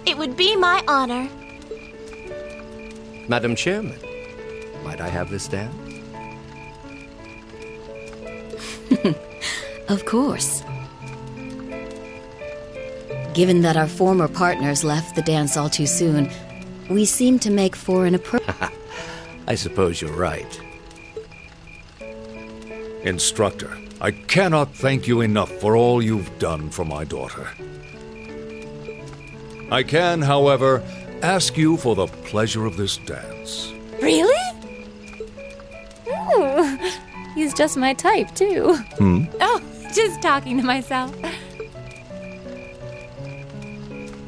It would be my honor. Madam Chairman, might I have this dance? Of course. Given that our former partners left the dance all too soon, we seem to make for an appropriate... I suppose you're right. Instructor, I cannot thank you enough for all you've done for my daughter. I can, however, ask you for the pleasure of this dance. Really? Ooh, he's just my type, too. Oh, just talking to myself.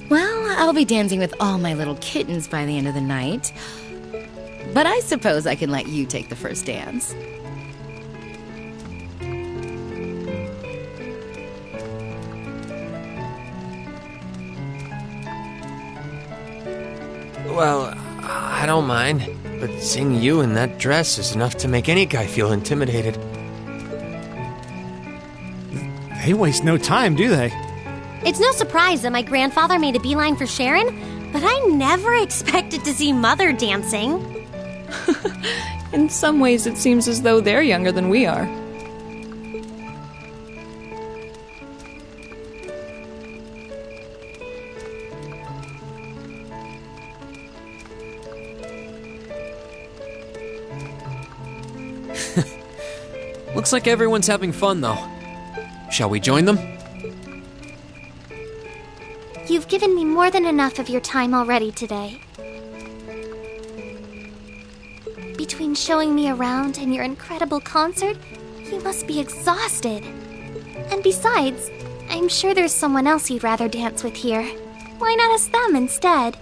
Well, I'll be dancing with all my little kittens by the end of the night. But I suppose I can let you take the first dance. Well, I don't mind, but seeing you in that dress is enough to make any guy feel intimidated. They waste no time, do they? It's no surprise that my grandfather made a beeline for Sharon, but I never expected to see Mother dancing. In some ways, it seems as though they're younger than we are. Looks like everyone's having fun, though. Shall we join them? You've given me more than enough of your time already today. Between showing me around and your incredible concert, you must be exhausted. And besides, I'm sure there's someone else you'd rather dance with here. Why not ask them instead?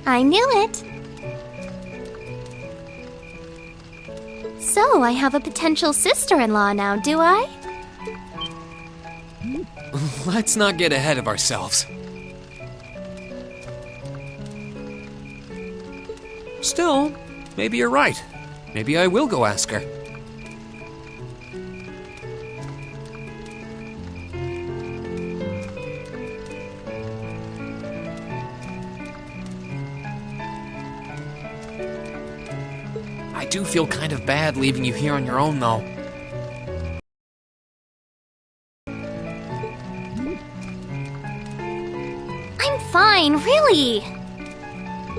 I knew it. So, I have a potential sister-in-law now, do I? Let's not get ahead of ourselves. Still, maybe you're right. Maybe I will go ask her. I do feel kind of bad leaving you here on your own, though. I'm fine, really.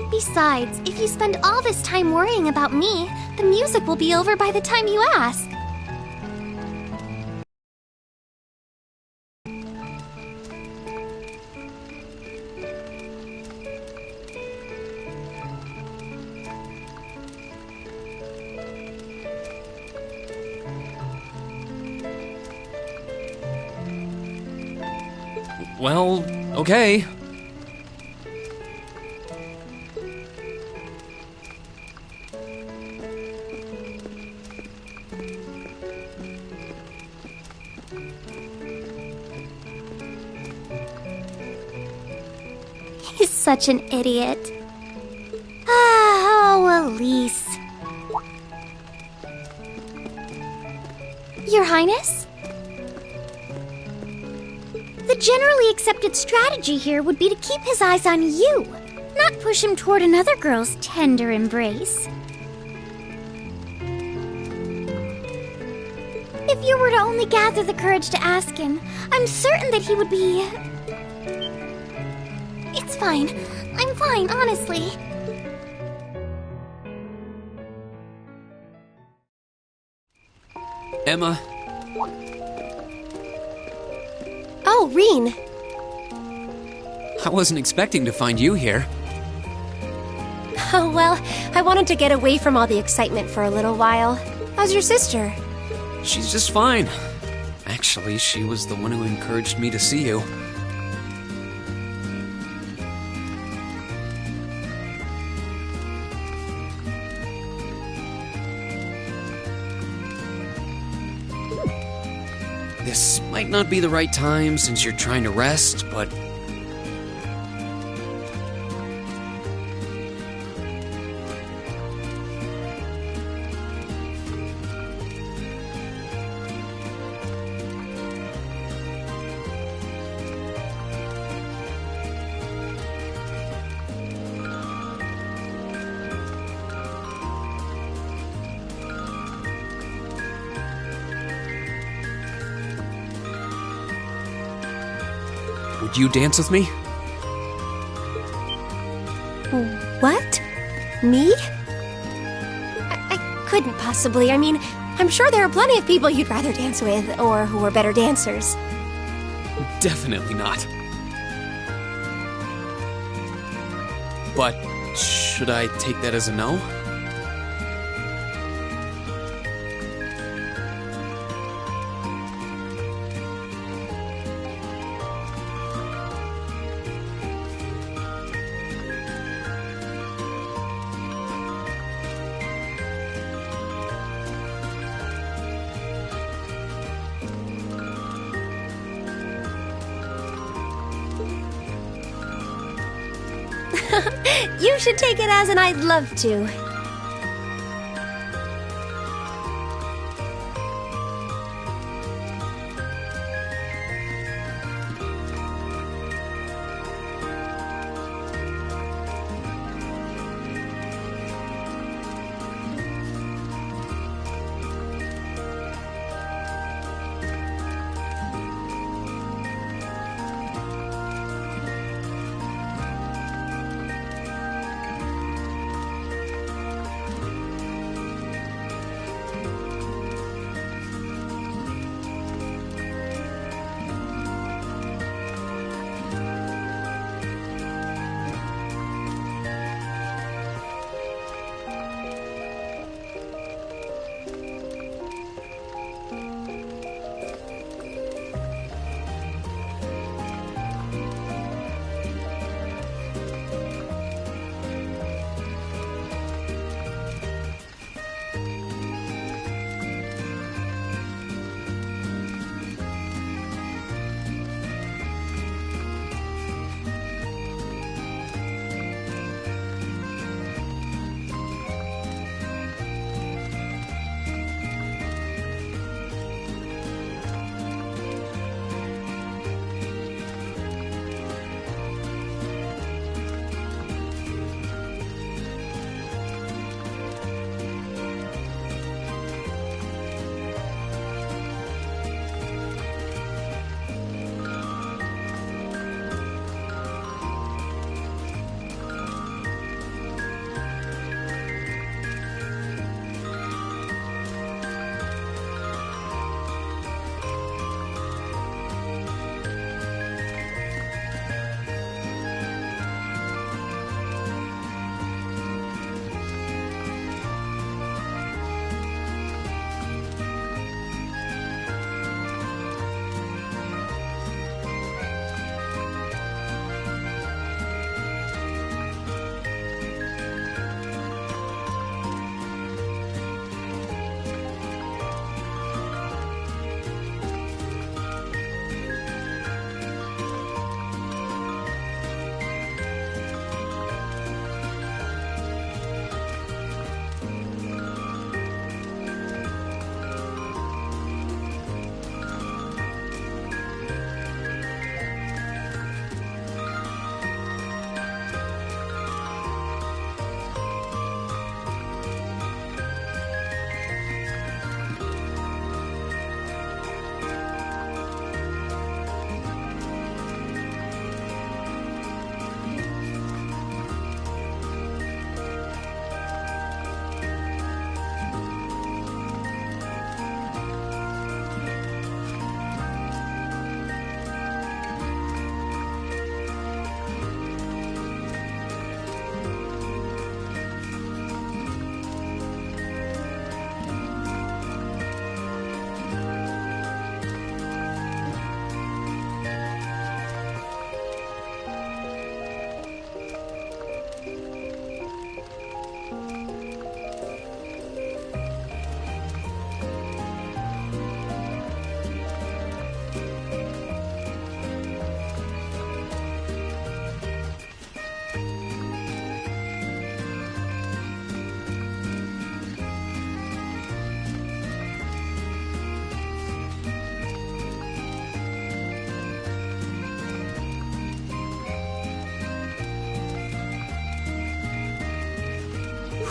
Besides, if you spend all this time worrying about me, the music will be over by the time you ask. Well, okay. He's such an idiot. Oh, Elise. Your Highness? The generally accepted strategy here would be to keep his eyes on you, not push him toward another girl's tender embrace. If you were to only gather the courage to ask him, I'm certain that he would be... It's fine. I'm fine, honestly. Emma. Oh, Reen. I wasn't expecting to find you here. Oh, well, I wanted to get away from all the excitement for a little while. How's your sister? She's just fine. Actually, she was the one who encouraged me to see you. This might not be the right time since you're trying to rest, but... Would you dance with me? What? Me? I couldn't possibly. I mean, I'm sure there are plenty of people you'd rather dance with, or who are better dancers. Definitely not. But should I take that as a no? You should take it as an I'd love to.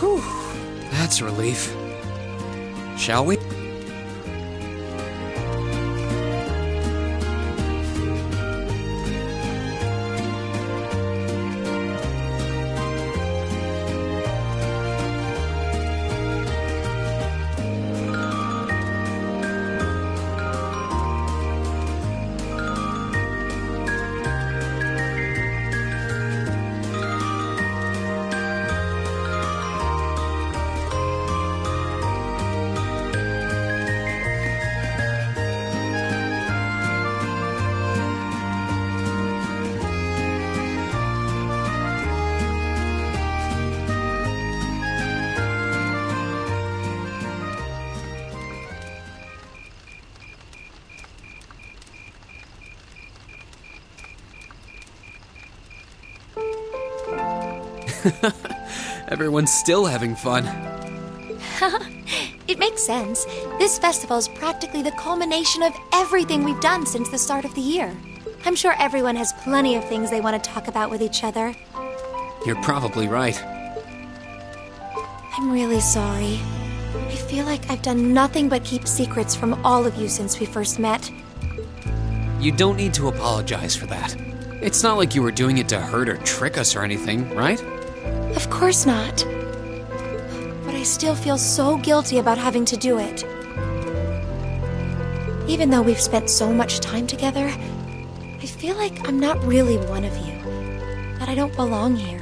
Whew, that's a relief. Shall we? Everyone's still having fun. It makes sense. This festival is practically the culmination of everything we've done since the start of the year. I'm sure everyone has plenty of things they want to talk about with each other. You're probably right. I'm really sorry. I feel like I've done nothing but keep secrets from all of you since we first met. You don't need to apologize for that. It's not like you were doing it to hurt or trick us or anything, right? Of course not. But I still feel so guilty about having to do it. Even though we've spent so much time together, I feel like I'm not really one of you. That I don't belong here.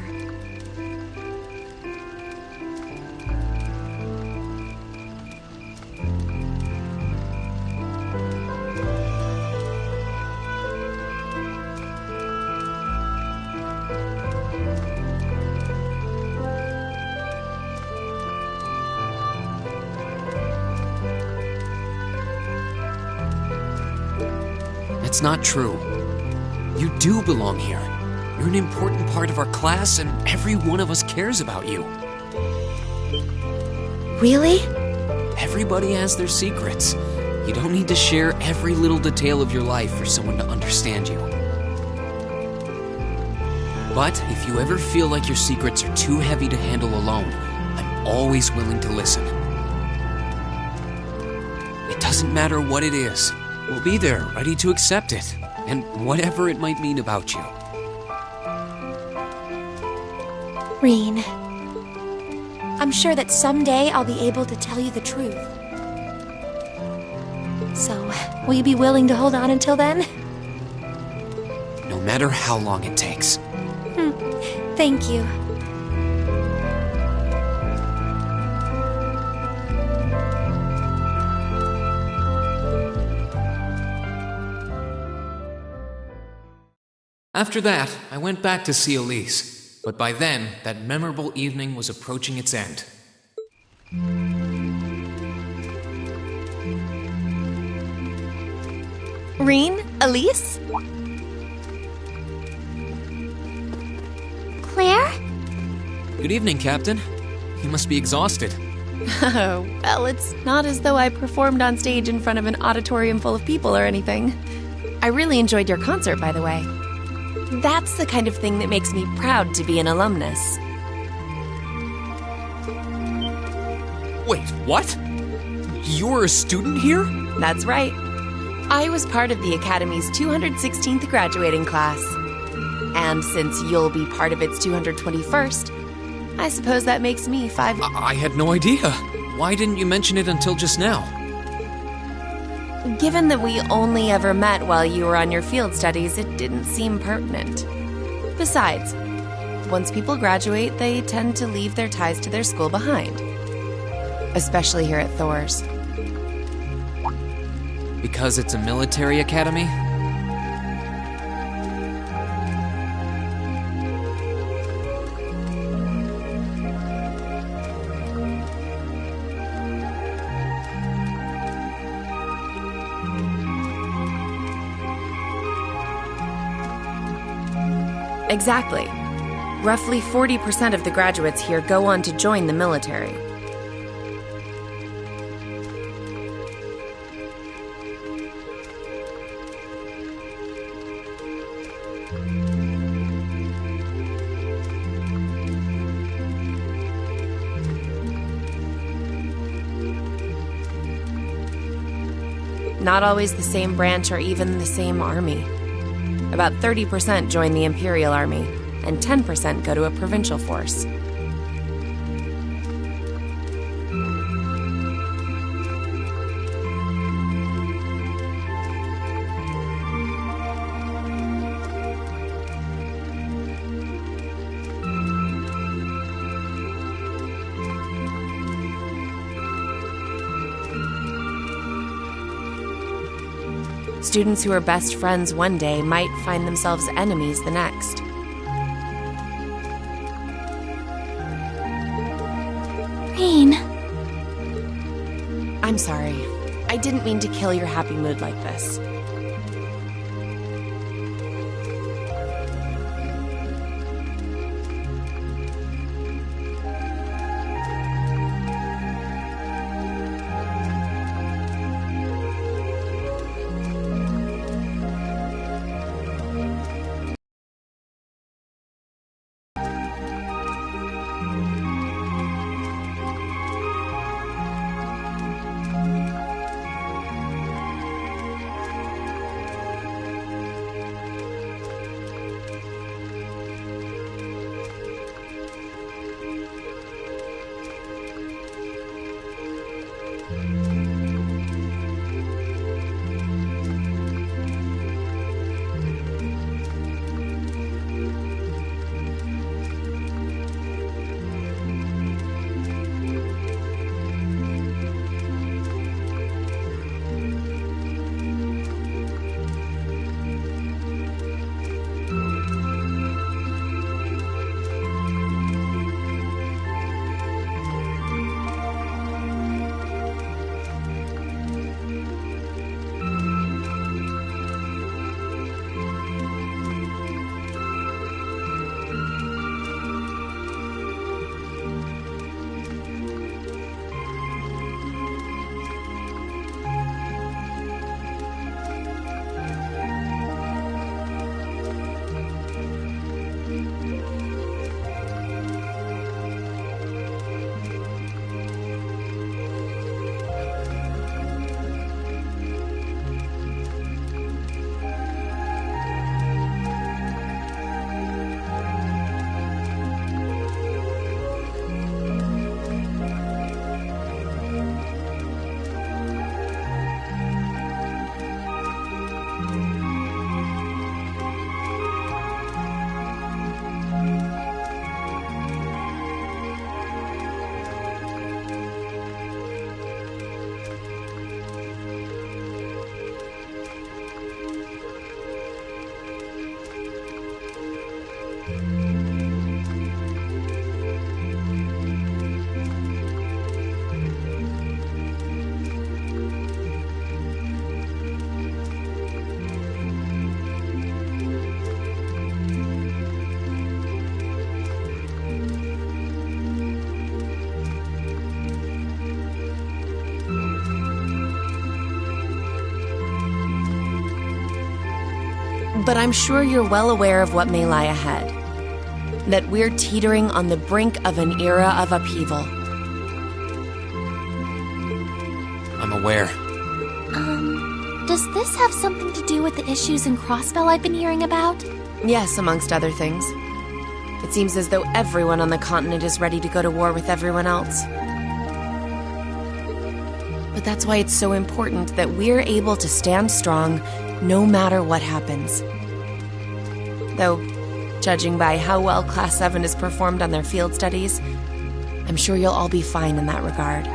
It's not true. You do belong here. You're an important part of our class, and every one of us cares about you. Really? Everybody has their secrets. You don't need to share every little detail of your life for someone to understand you. But if you ever feel like your secrets are too heavy to handle alone, I'm always willing to listen. It doesn't matter what it is. We'll be there, ready to accept it, and whatever it might mean about you. Reen, I'm sure that someday I'll be able to tell you the truth. So, will you be willing to hold on until then? No matter how long it takes. Thank you. After that, I went back to see Elise, but by then, that memorable evening was approaching its end. Reen? Elise? Claire? Good evening, Captain. You must be exhausted. Oh, well, it's not as though I performed on stage in front of an auditorium full of people or anything. I really enjoyed your concert, by the way. That's the kind of thing that makes me proud to be an alumnus. Wait, what? You're a student here? That's right. I was part of the Academy's 216th graduating class. And since you'll be part of its 221st, I suppose that makes me 5... I had no idea. Why didn't you mention it until just now? Given that we only ever met while you were on your field studies, it didn't seem pertinent. Besides, once people graduate, they tend to leave their ties to their school behind. Especially here at Thor's. Because it's a military academy? Exactly. Roughly 40% of the graduates here go on to join the military. not always the same branch or even the same army. About 30% join the Imperial Army, and 10% go to a provincial force. Students who are best friends one day might find themselves enemies the next. Rain. I'm sorry. I didn't mean to kill your happy mood like this. But I'm sure you're well aware of what may lie ahead. That we're teetering on the brink of an era of upheaval. I'm aware. Does this have something to do with the issues in Crossbell I've been hearing about? Yes, amongst other things. It seems as though everyone on the continent is ready to go to war with everyone else. But that's why it's so important that we're able to stand strong no matter what happens. Though, judging by how well Class 7 has performed on their field studies, I'm sure you'll all be fine in that regard.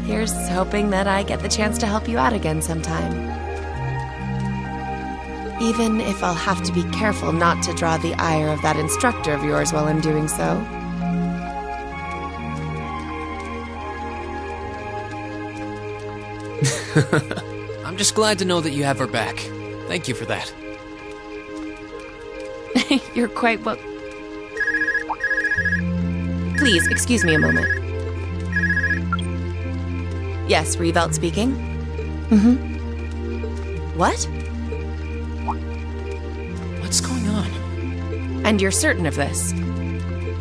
Here's hoping that I get the chance to help you out again sometime. Even if I'll have to be careful not to draw the ire of that instructor of yours while I'm doing so. I'm just glad to know that you have her back. Thank you for that. You're quite well... Please, excuse me a moment. Yes, Revelt speaking. What? What's going on? And you're certain of this?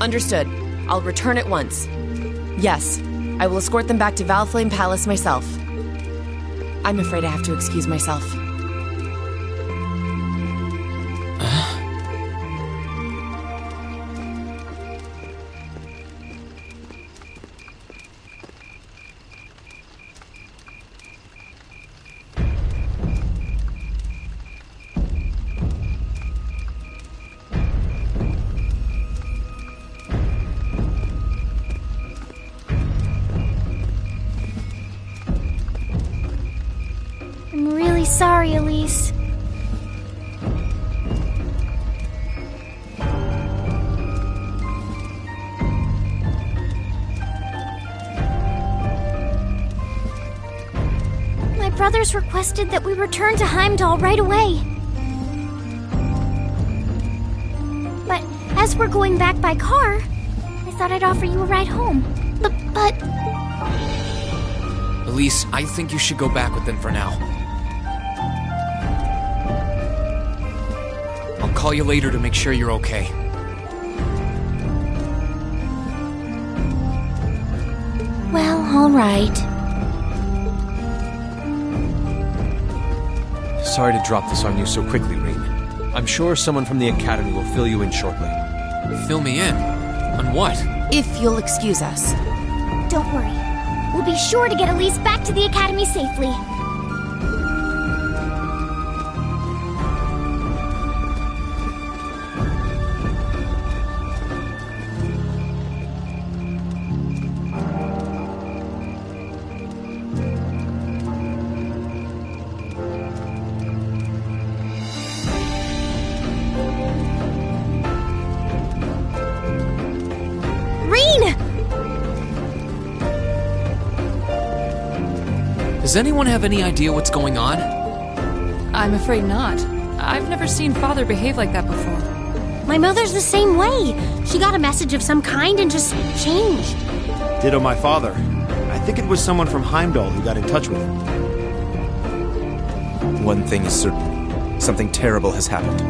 Understood. I'll return at once. Yes, I will escort them back to Valflame Palace myself. I'm afraid I have to excuse myself. I'm really sorry, Elise. My brothers requested that we return to Heimdall right away. But as we're going back by car, I thought I'd offer you a ride home. But... Elise, I think you should go back with them for now. I'll call you later to make sure you're okay. Well, all right. Sorry to drop this on you so quickly, Rean. I'm sure someone from the Academy will fill you in shortly. Fill me in? On what? If you'll excuse us. Don't worry. We'll be sure to get Elise back to the Academy safely. Does anyone have any idea what's going on? I'm afraid not. I've never seen Father behave like that before. My mother's the same way. She got a message of some kind and just changed. Ditto my father. I think it was someone from Heimdall who got in touch with him. One thing is certain. Something terrible has happened.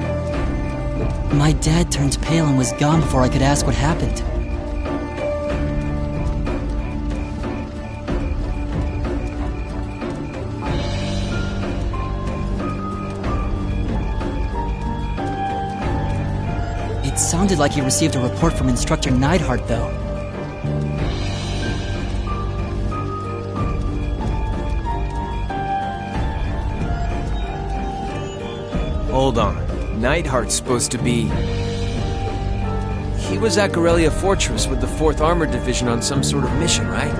My dad turned pale and was gone before I could ask what happened. It sounded like he received a report from Instructor Neidhart, though. Hold on. Neidhart's supposed to be... He was at Corellia Fortress with the 4th Armored Division on some sort of mission, right?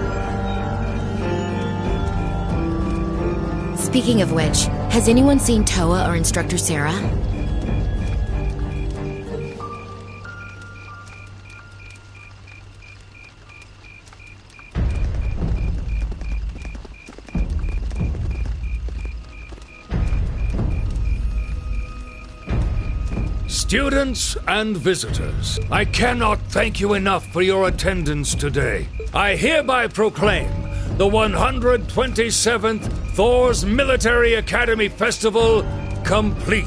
Speaking of which, has anyone seen Toa or Instructor Sarah? Students and visitors, I cannot thank you enough for your attendance today. I hereby proclaim the 127th Thor's Military Academy Festival complete.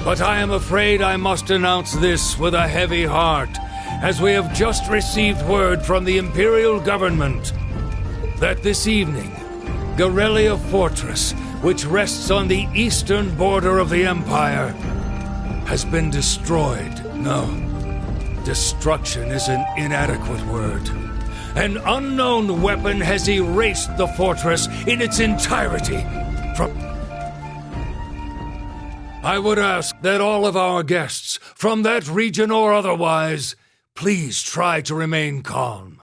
But I am afraid I must announce this with a heavy heart, as we have just received word from the Imperial Government that this evening, Corellia Fortress, which rests on the eastern border of the Empire, has been destroyed. No, destruction is an inadequate word. An unknown weapon has erased the fortress in its entirety from... I would ask that all of our guests, from that region or otherwise, please try to remain calm.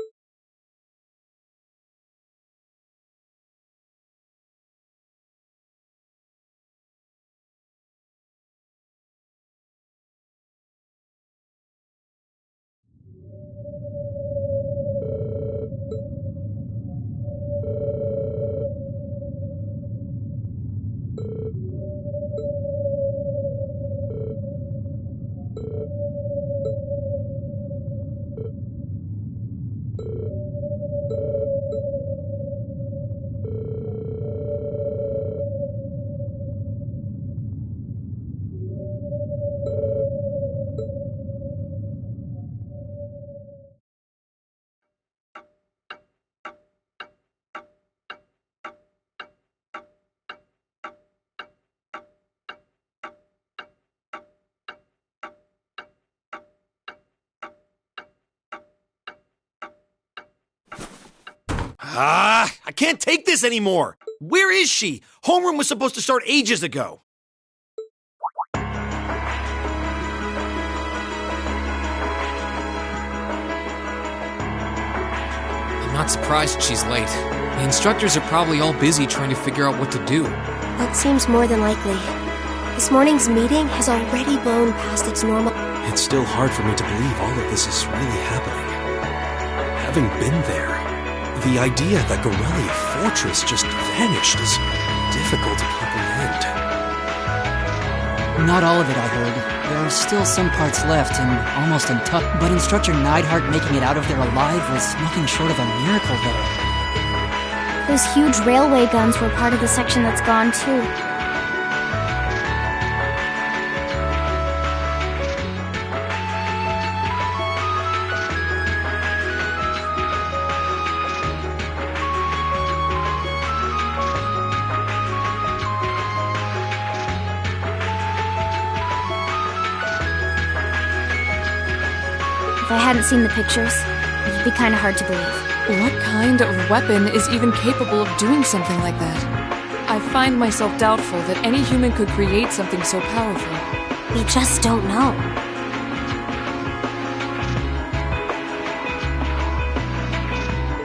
I can't take this anymore! Where is she? Homeroom was supposed to start ages ago. I'm not surprised she's late. The instructors are probably all busy trying to figure out what to do. That seems more than likely. This morning's meeting has already blown past its normal... It's still hard for me to believe all of this is really happening. Having been there, the idea that Gorelia Fortress just vanished is difficult to comprehend. Not all of it, I heard. There are still some parts left and almost untouched. But Instructor Neidhart making it out of there alive was nothing short of a miracle, though. Those huge railway guns were part of the section that's gone, too. If I hadn't seen the pictures, it'd be kind of hard to believe. What kind of weapon is even capable of doing something like that? I find myself doubtful that any human could create something so powerful. We just don't know.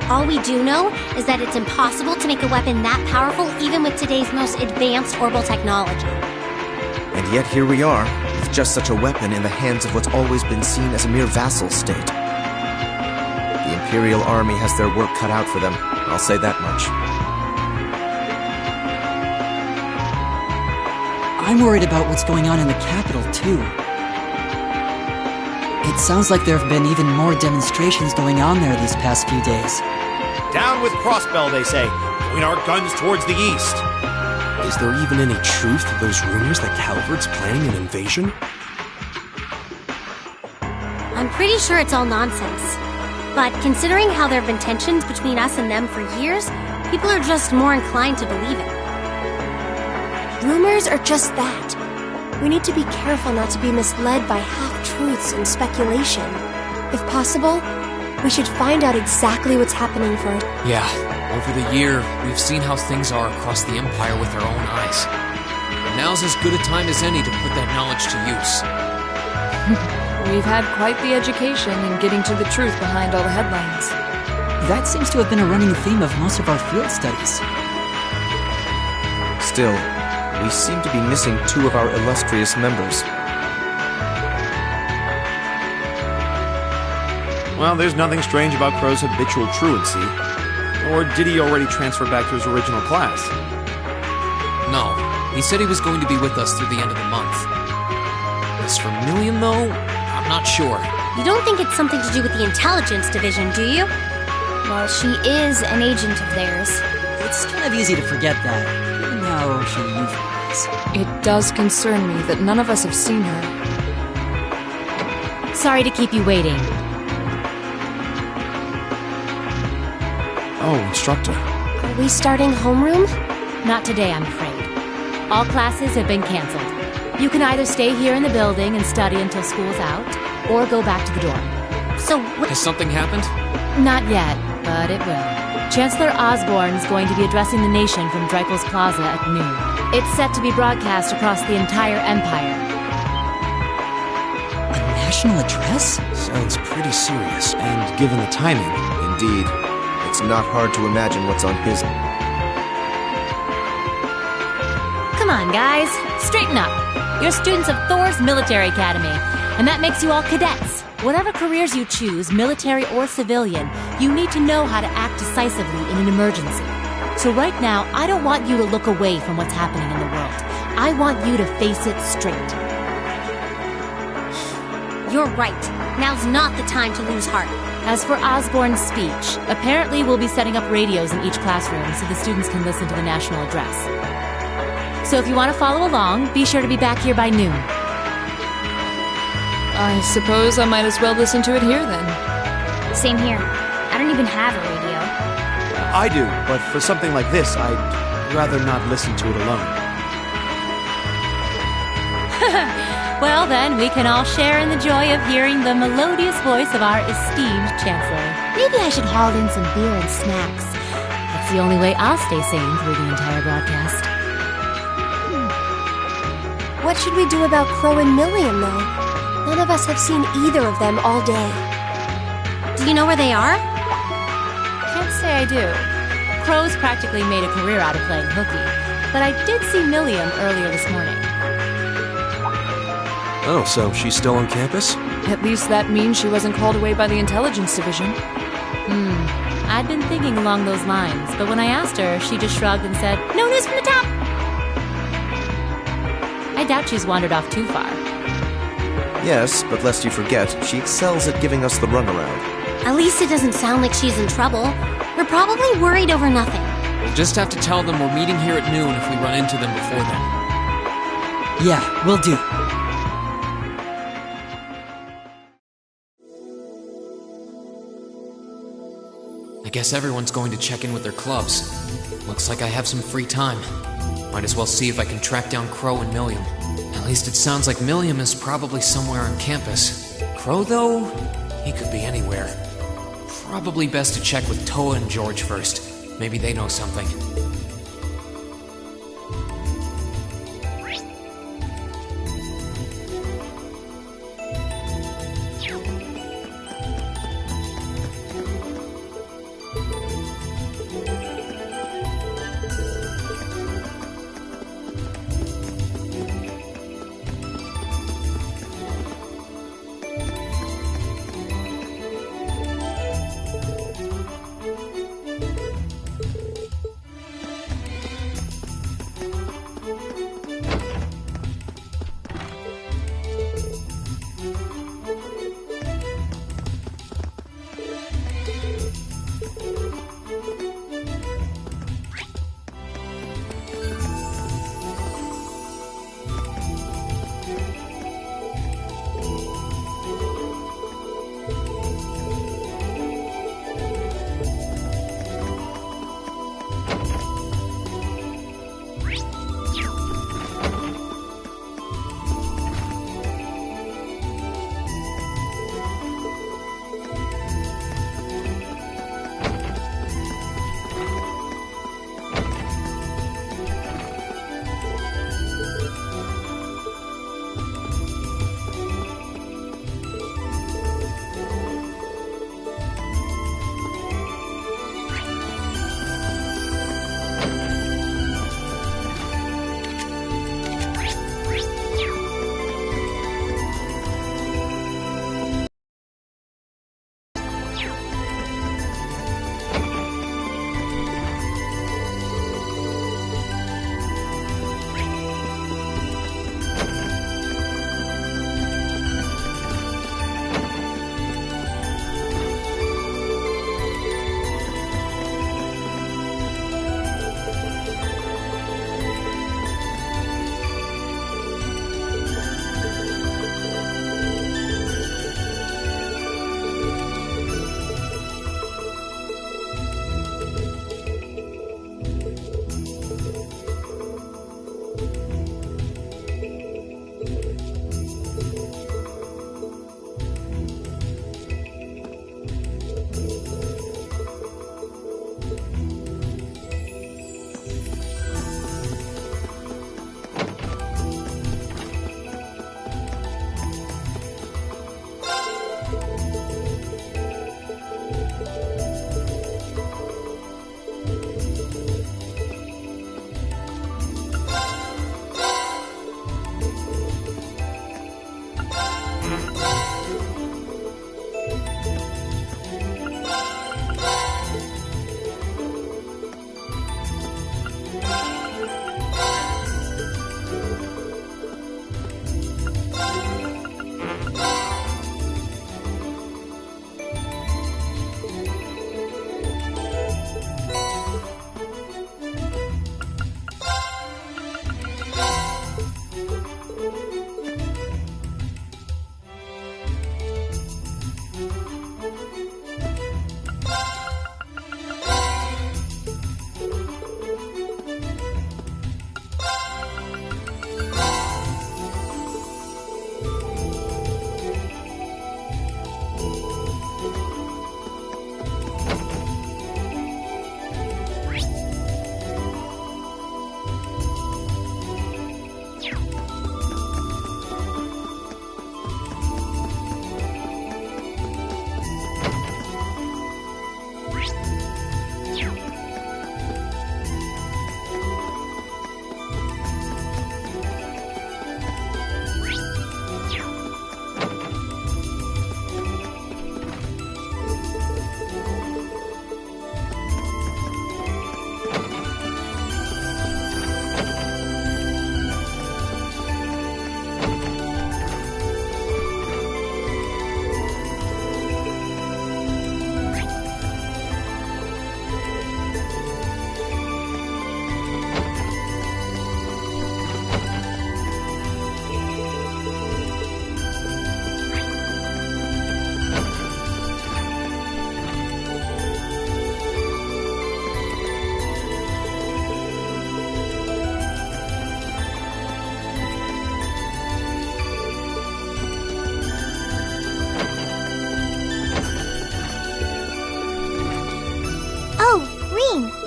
All we do know is that it's impossible to make a weapon that powerful even with today's most advanced orbital technology. And yet here we are, with just such a weapon in the hands of what's always been seen as a mere vassal state. The Imperial Army has their work cut out for them, I'll say that much. I'm worried about what's going on in the capital, too. It sounds like there have been even more demonstrations going on there these past few days. Down with Crossbell, they say. Point our guns towards the east. Is there even any truth to those rumors that Calvard's planning an invasion? I'm pretty sure it's all nonsense. But considering how there have been tensions between us and them for years, people are just more inclined to believe it. Rumors are just that. We need to be careful not to be misled by half-truths and speculation. If possible, we should find out exactly what's happening first. Yeah, over the year, we've seen how things are across the Empire with our own eyes. And now's as good a time as any to put that knowledge to use. We've had quite the education in getting to the truth behind all the headlines. That seems to have been a running theme of most of our field studies. Still, we seem to be missing two of our illustrious members. Well, there's nothing strange about Crow's habitual truancy. Or did he already transfer back to his original class? No, he said he was going to be with us through the end of the month. As for Million, though, I'm not sure. You don't think it's something to do with the intelligence division, do you? Well, she is an agent of theirs. It's kind of easy to forget that, given how she usually is. It does concern me that none of us have seen her. Sorry to keep you waiting. Oh, Instructor. Are we starting homeroom? Not today, I'm afraid. All classes have been canceled. You can either stay here in the building and study until school's out, or go back to the dorm. So Has something happened? Not yet, but it will. Chancellor Osborne is going to be addressing the nation from Dreikel's Plaza at noon. It's set to be broadcast across the entire Empire. A national address? Sounds pretty serious. And given the timing, Indeed, it's not hard to imagine what's on his... Come on, guys. Straighten up. You're students of Thor's Military Academy, and that makes you all cadets. Whatever careers you choose, military or civilian, you need to know how to act decisively in an emergency. So right now, I don't want you to look away from what's happening in the world. I want you to face it straight. you're right. Now's not the time to lose heart. As for Osborne's speech, apparently we'll be setting up radios in each classroom so the students can listen to the national address. So if you want to follow along, be sure to be back here by noon. I suppose I might as well listen to it here then. Same here. I don't even have a radio. I do, but for something like this, I'd rather not listen to it alone. Well then, we can all share in the joy of hearing the melodious voice of our esteemed Chancellor. Maybe I should haul in some beer and snacks. the only way I'll stay sane through the entire broadcast. What should we do about Crow and Milliam, though? None of us have seen either of them all day. Do you know where they are? Can't say I do. Crow's practically made a career out of playing hooky, but I did see Milliam earlier this morning. Oh, so she's still on campus? At least that means she wasn't called away by the intelligence division. I'd been thinking along those lines, but when I asked her, she just shrugged and said, "No news from the top!" I doubt she's wandered off too far. Yes, but lest you forget, she excels at giving us the runaround. At least it doesn't sound like she's in trouble. We're probably worried over nothing. We'll just have to tell them we're meeting here at noon if we run into them before then. Yeah, will do. I guess everyone's going to check in with their clubs. Looks like I have some free time. Might as well see if I can track down Crow and Milliam. At least it sounds like Milliam is probably somewhere on campus. Crow, though? He could be anywhere. Probably best to check with Toa and George first. Maybe they know something.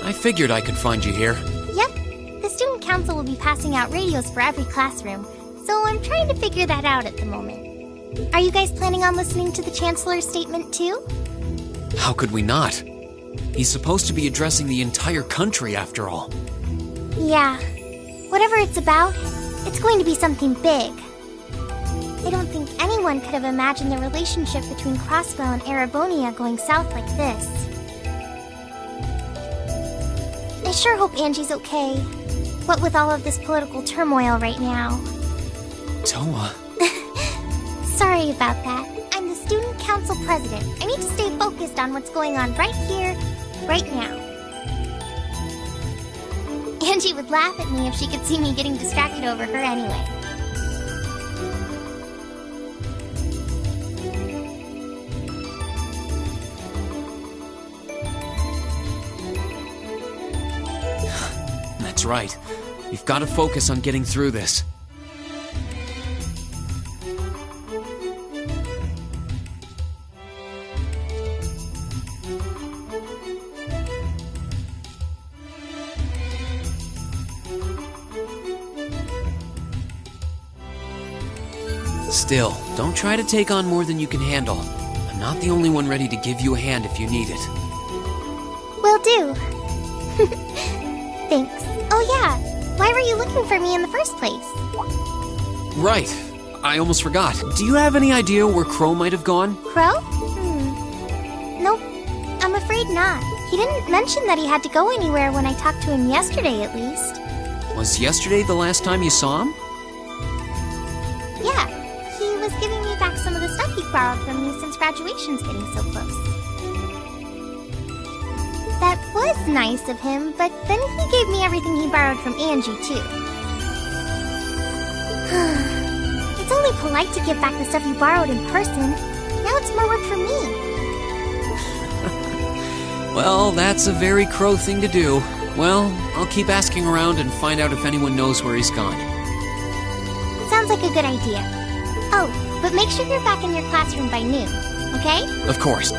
I figured I could find you here. Yep. The student council will be passing out radios for every classroom, so I'm trying to figure that out at the moment. Are you guys planning on listening to the Chancellor's statement too? How could we not? He's supposed to be addressing the entire country after all. Yeah. Whatever it's about, it's going to be something big. I don't think anyone could have imagined the relationship between Crossbell and Erebonia going south like this. I sure hope Angie's okay. What with all of this political turmoil right now. Toa. Sorry about that. I'm the student council president. I need to stay focused on what's going on right here, right now. Angie would laugh at me if she could see me getting distracted over her anyway. That's right. We've got to focus on getting through this. Still, don't try to take on more than you can handle. I'm not the only one ready to give you a hand if you need it. Will do. Thanks. Oh yeah, why were you looking for me in the first place? Right. I almost forgot. Do you have any idea where Crow might have gone? Crow? Nope. I'm afraid not. He didn't mention that he had to go anywhere when I talked to him yesterday, at least. Was yesterday the last time you saw him? Yeah. He was giving me back some of the stuff he borrowed from me since graduation's getting so close. That was nice of him, but then he gave me everything he borrowed from Angie, too. It's only polite to give back the stuff you borrowed in person. Now it's more work for me. Well, that's a very Crow thing to do. Well, I'll keep asking around and find out if anyone knows where he's gone. Sounds like a good idea. Oh, but make sure you're back in your classroom by noon, okay? Of course.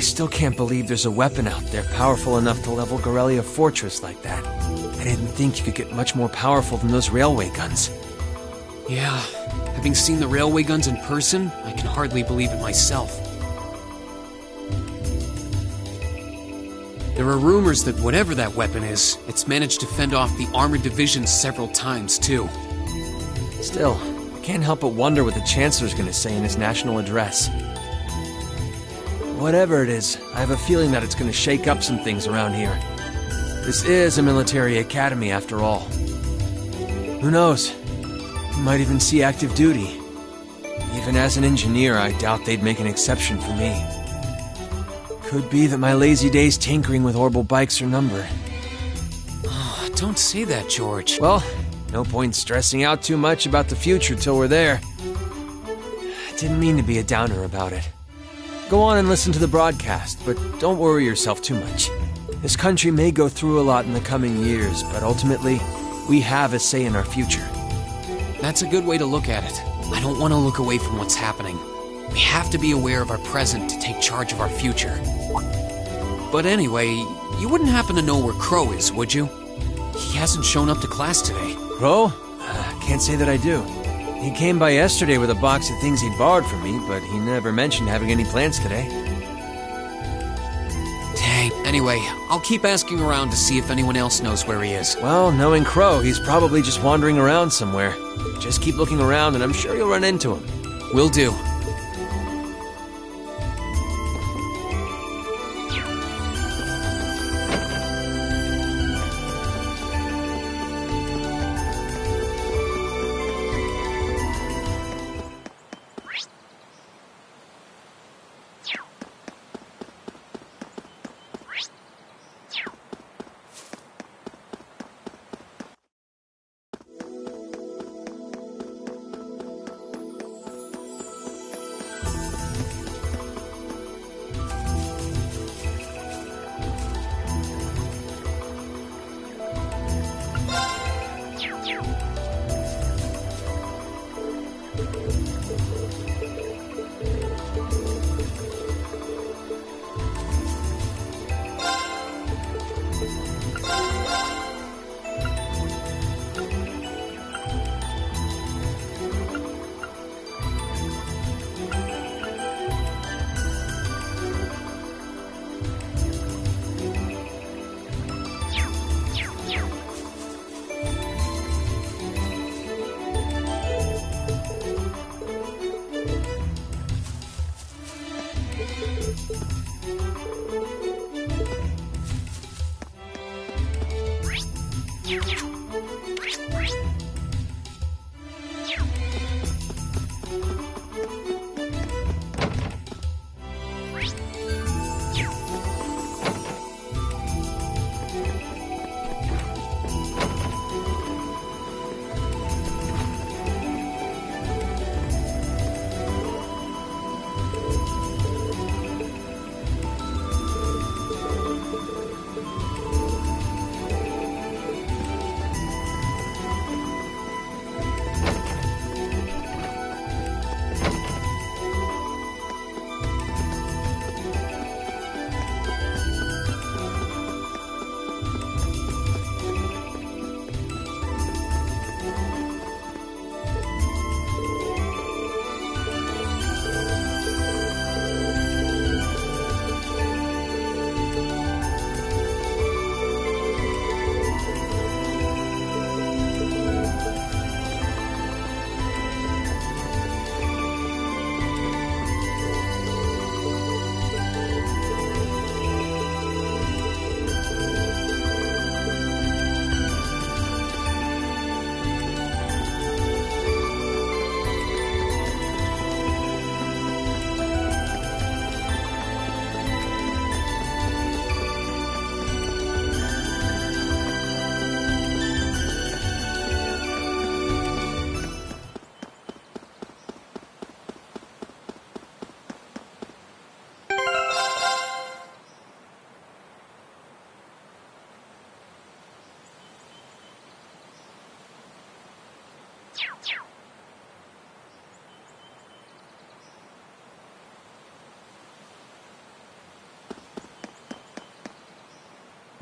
I still can't believe there's a weapon out there powerful enough to level Gorelia Fortress like that. I didn't think you could get much more powerful than those railway guns. Yeah, having seen the railway guns in person, I can hardly believe it myself. There are rumors that whatever that weapon is, it's managed to fend off the armored divisions several times, too. Still, I can't help but wonder what the Chancellor's gonna say in his national address. Whatever it is, I have a feeling that it's gonna shake up some things around here. This is a military academy, after all. Who knows? You might even see active duty. Even as an engineer, I doubt they'd make an exception for me. Could be that my lazy days tinkering with orbital bikes are numbered. Oh, don't say that, George. Well, no point stressing out too much about the future till we're there. I didn't mean to be a downer about it. Go on and listen to the broadcast, but don't worry yourself too much. This country may go through a lot in the coming years, but ultimately, we have a say in our future. That's a good way to look at it. I don't want to look away from what's happening. We have to be aware of our present to take charge of our future. But anyway, you wouldn't happen to know where Crow is, would you? He hasn't shown up to class today. Crow? Can't say that I do. He came by yesterday with a box of things he'd borrowed from me, but he never mentioned having any plans today. Dang. Anyway, I'll keep asking around to see if anyone else knows where he is. Well, knowing Crow, he's probably just wandering around somewhere. Just keep looking around and I'm sure you'll run into him. Will do.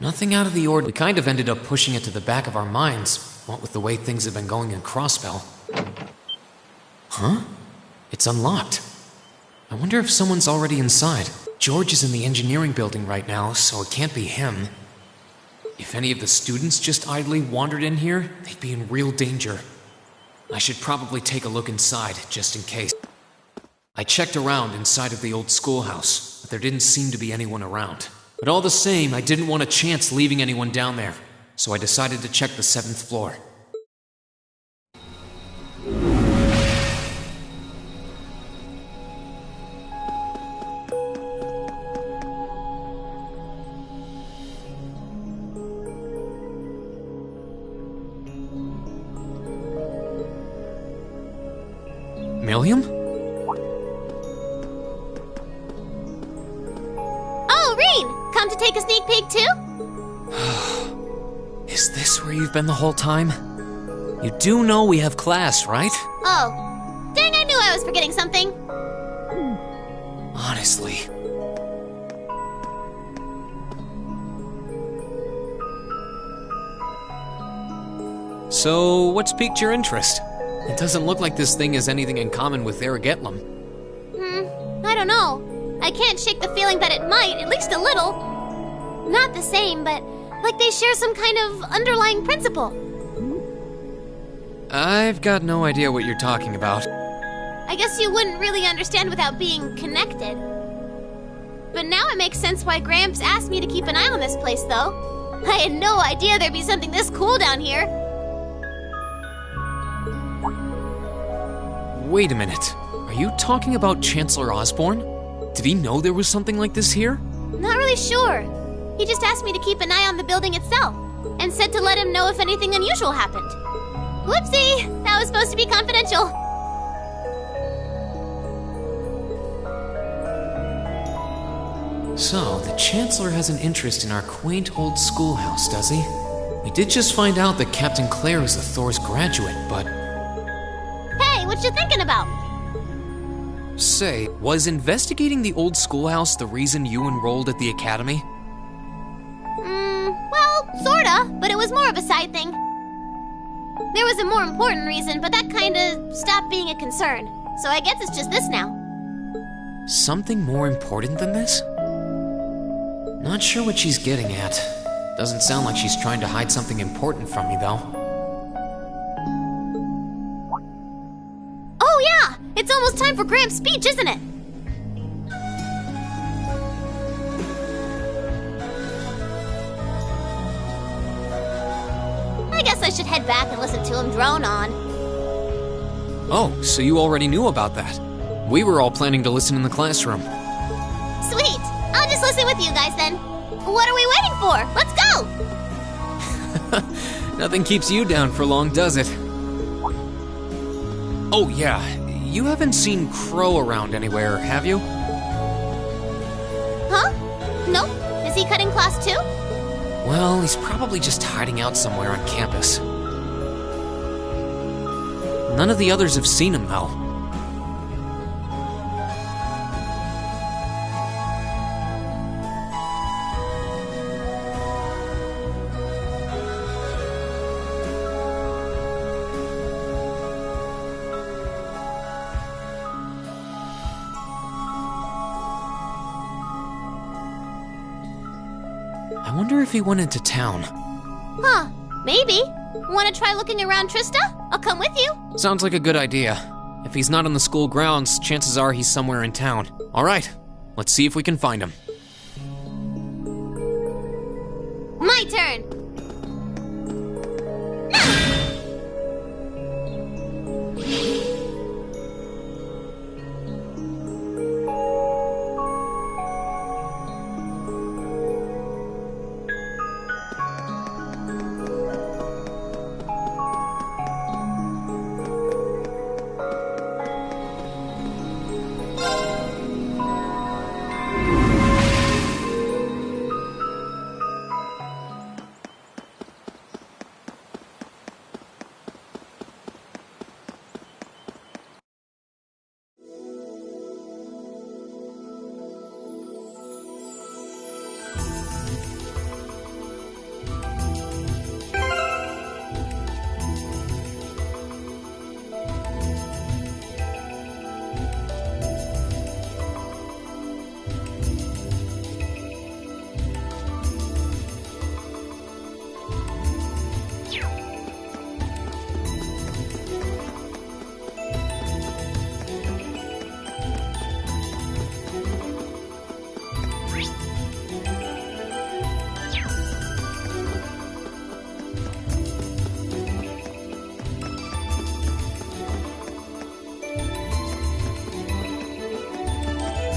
Nothing out of the ordinary. We kind of ended up pushing it to the back of our minds, what with the way things have been going in Crossbell. Huh? It's unlocked. I wonder if someone's already inside. George is in the engineering building right now, so it can't be him. If any of the students just idly wandered in here, they'd be in real danger. I should probably take a look inside, just in case. I checked around inside of the old schoolhouse, but there didn't seem to be anyone around. But all the same, I didn't want a chance leaving anyone down there, so I decided to check the 7th floor. Milliam? Oh, Reen! Come to take a sneak peek too? Is this where you've been the whole time? You do know we have class, right? Oh. Dang, I knew I was forgetting something. Honestly. So, what's piqued your interest? It doesn't look like this thing has anything in common with Aragetlum. I don't know. I can't shake the feeling that it might, at least a little. Not the same, but like they share some kind of underlying principle. I've got no idea what you're talking about. I guess you wouldn't really understand without being connected. But now it makes sense why Gramps asked me to keep an eye on this place, though. I had no idea there'd be something this cool down here. Wait a minute. Are you talking about Chancellor Osborne? Did he know there was something like this here? Not really sure. He just asked me to keep an eye on the building itself, and said to let him know if anything unusual happened. Whoopsie! That was supposed to be confidential. So, the Chancellor has an interest in our quaint old schoolhouse, does he? We did just find out that Captain Claire is a Thor's graduate, but... Hey, what you thinking about? Say, was investigating the old schoolhouse the reason you enrolled at the academy? Well, sorta, but it was more of a side thing. There was a more important reason, but that kinda stopped being a concern. So I guess it's just this now. Something more important than this? Not sure what she's getting at. Doesn't sound like she's trying to hide something important from me, though. Oh yeah! It's almost time for Gramps' speech, isn't it? I guess I should head back and listen to him drone on. Oh, so you already knew about that. We were all planning to listen in the classroom. Sweet! I'll just listen with you guys then. What are we waiting for? Let's go! Nothing keeps you down for long, does it? Oh yeah, you haven't seen Crow around anywhere, have you? Huh? Nope. Is he cutting class too? Well, he's probably just hiding out somewhere on campus. None of the others have seen him, though. I wonder if he went into town. Huh. Maybe. Want to try looking around, Trista? I'll come with you. Sounds like a good idea. If he's not on the school grounds, chances are he's somewhere in town. All right, let's see if we can find him. My turn.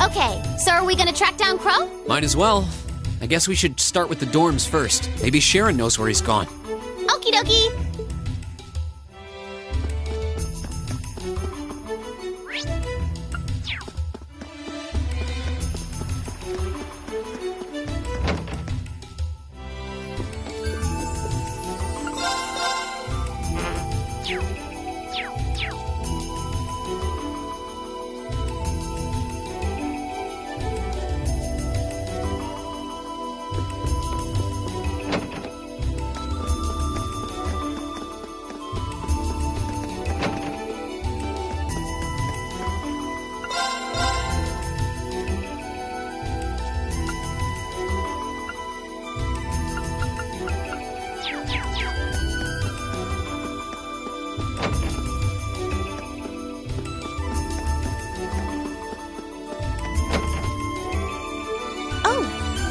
Okay, so are we gonna track down Crow? Might as well. I guess we should start with the dorms first. Maybe Sharon knows where he's gone. Okie dokie!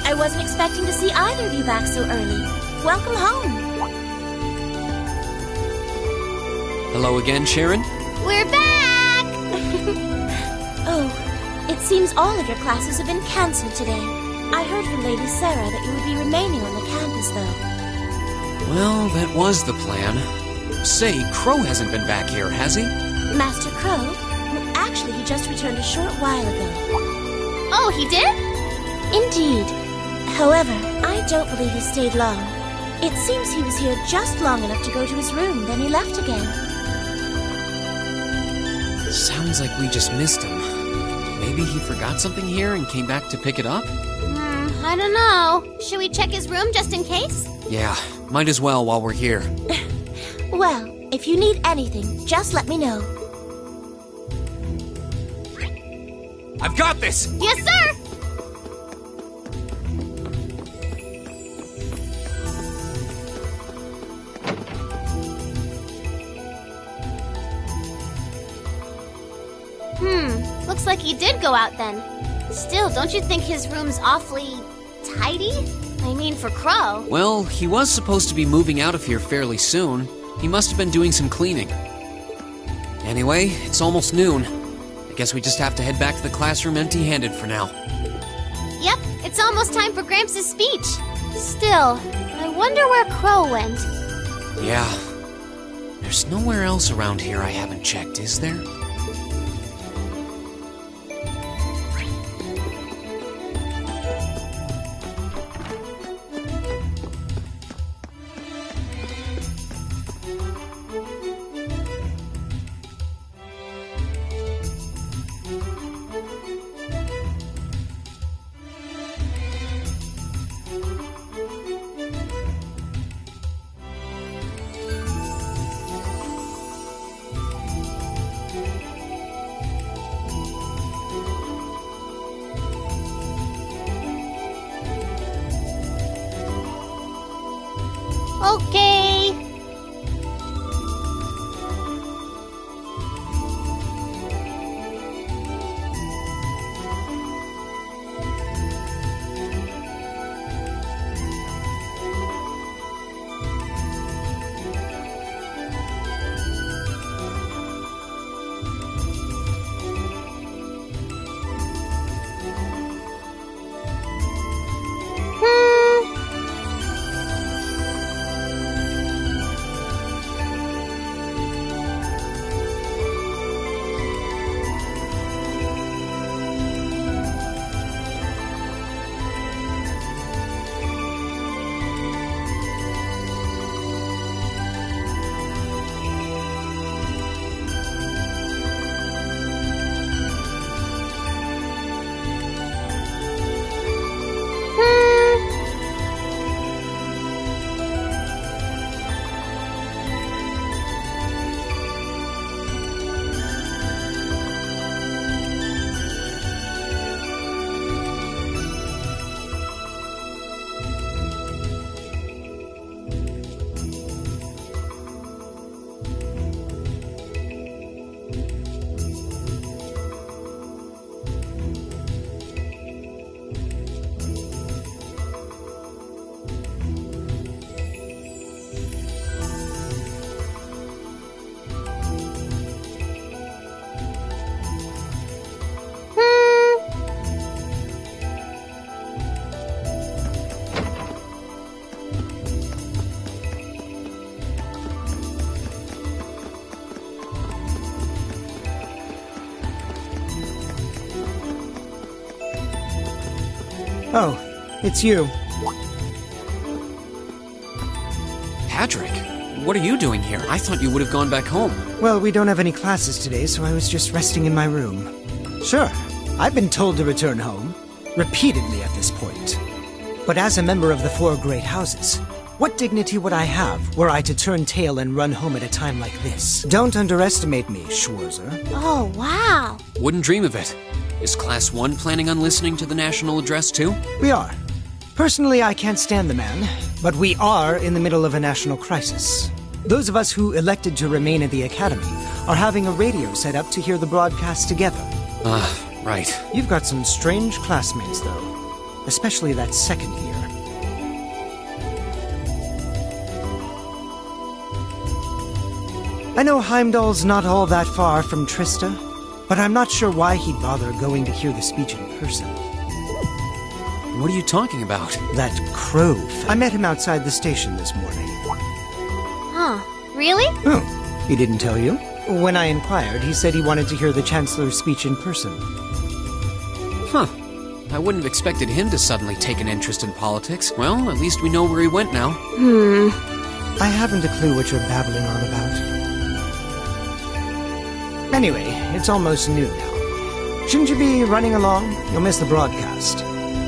I wasn't expecting to see either of you back so early. Welcome home. Hello again, Sharon? We're back! Oh, it seems all of your classes have been cancelled today. I heard from Lady Sarah that you would be remaining on the campus, though. Well, that was the plan. Say, Crow hasn't been back here, has he? Master Crow? Well, actually, he just returned a short while ago. Oh, he did? Indeed. However, I don't believe he stayed long. It seems he was here just long enough to go to his room, then he left again. Sounds like we just missed him. Maybe he forgot something here and came back to pick it up? I don't know. Should we check his room just in case? Yeah, might as well while we're here. Well, if you need anything, just let me know. I've got this! Yes, sir! Looks like he did go out then. Still, don't you think his room's awfully tidy? I mean, for Crow. Well, he was supposed to be moving out of here fairly soon. He must have been doing some cleaning. Anyway, it's almost noon. I guess we just have to head back to the classroom empty-handed for now. Yep, it's almost time for Gramps' speech. Still, I wonder where Crow went. Yeah. There's nowhere else around here I haven't checked, is there? Okay. Oh, it's you. Patrick, what are you doing here? I thought you would have gone back home. Well, we don't have any classes today, so I was just resting in my room. Sure, I've been told to return home, repeatedly at this point. But as a member of the 4 great houses, what dignity would I have were I to turn tail and run home at a time like this? Don't underestimate me, Schwarzer. Oh, wow. Wouldn't dream of it. Is Class 1 planning on listening to the national address too? We are. Personally, I can't stand the man, but we are in the middle of a national crisis. Those of us who elected to remain at the Academy are having a radio set up to hear the broadcast together. Right. You've got some strange classmates, though. Especially that second year. I know Heimdall's not all that far from Trista, but I'm not sure why he'd bother going to hear the speech in person. What are you talking about? That crow. I met him outside the station this morning. Huh. Really? Oh, he didn't tell you? When I inquired, he said he wanted to hear the Chancellor's speech in person. Huh. I wouldn't have expected him to suddenly take an interest in politics. Well, at least we know where he went now. I haven't a clue what you're babbling on about. Anyway, it's almost noon now. Shouldn't you be running along? You'll miss the broadcast.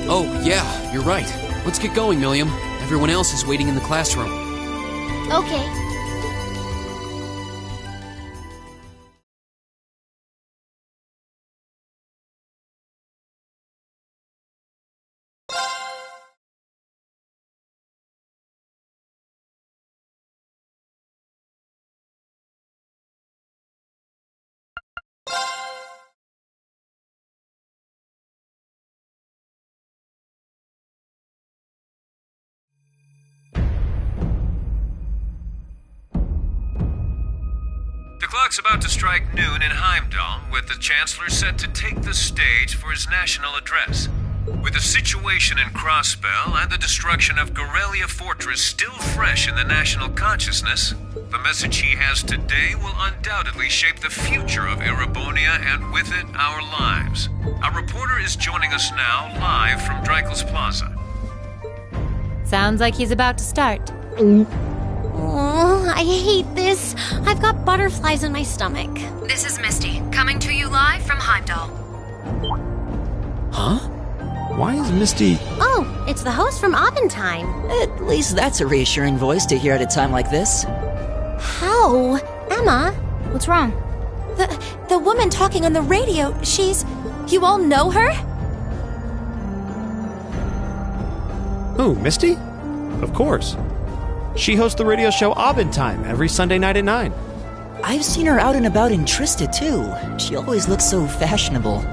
Oh, yeah, you're right. Let's get going, Milliam. Everyone else is waiting in the classroom. Okay. The clock's about to strike noon in Heimdall, with the Chancellor set to take the stage for his national address. With the situation in Crossbell and the destruction of Gorelia Fortress still fresh in the national consciousness, the message he has today will undoubtedly shape the future of Erebonia and with it, our lives. Our reporter is joining us now live from Dreikel's Plaza. Sounds like he's about to start. Oh, I hate this. I've got butterflies in my stomach. This is Misty, coming to you live from Heimdall. Huh? Why is Misty... Oh, it's the host from Abendheim. At least that's a reassuring voice to hear at a time like this. How? Emma? What's wrong? The woman talking on the radio, she's... You all know her? Who, Misty? Of course. She hosts the radio show Abendheim every Sunday night at 9. I've seen her out and about in Trista, too. She always looks so fashionable.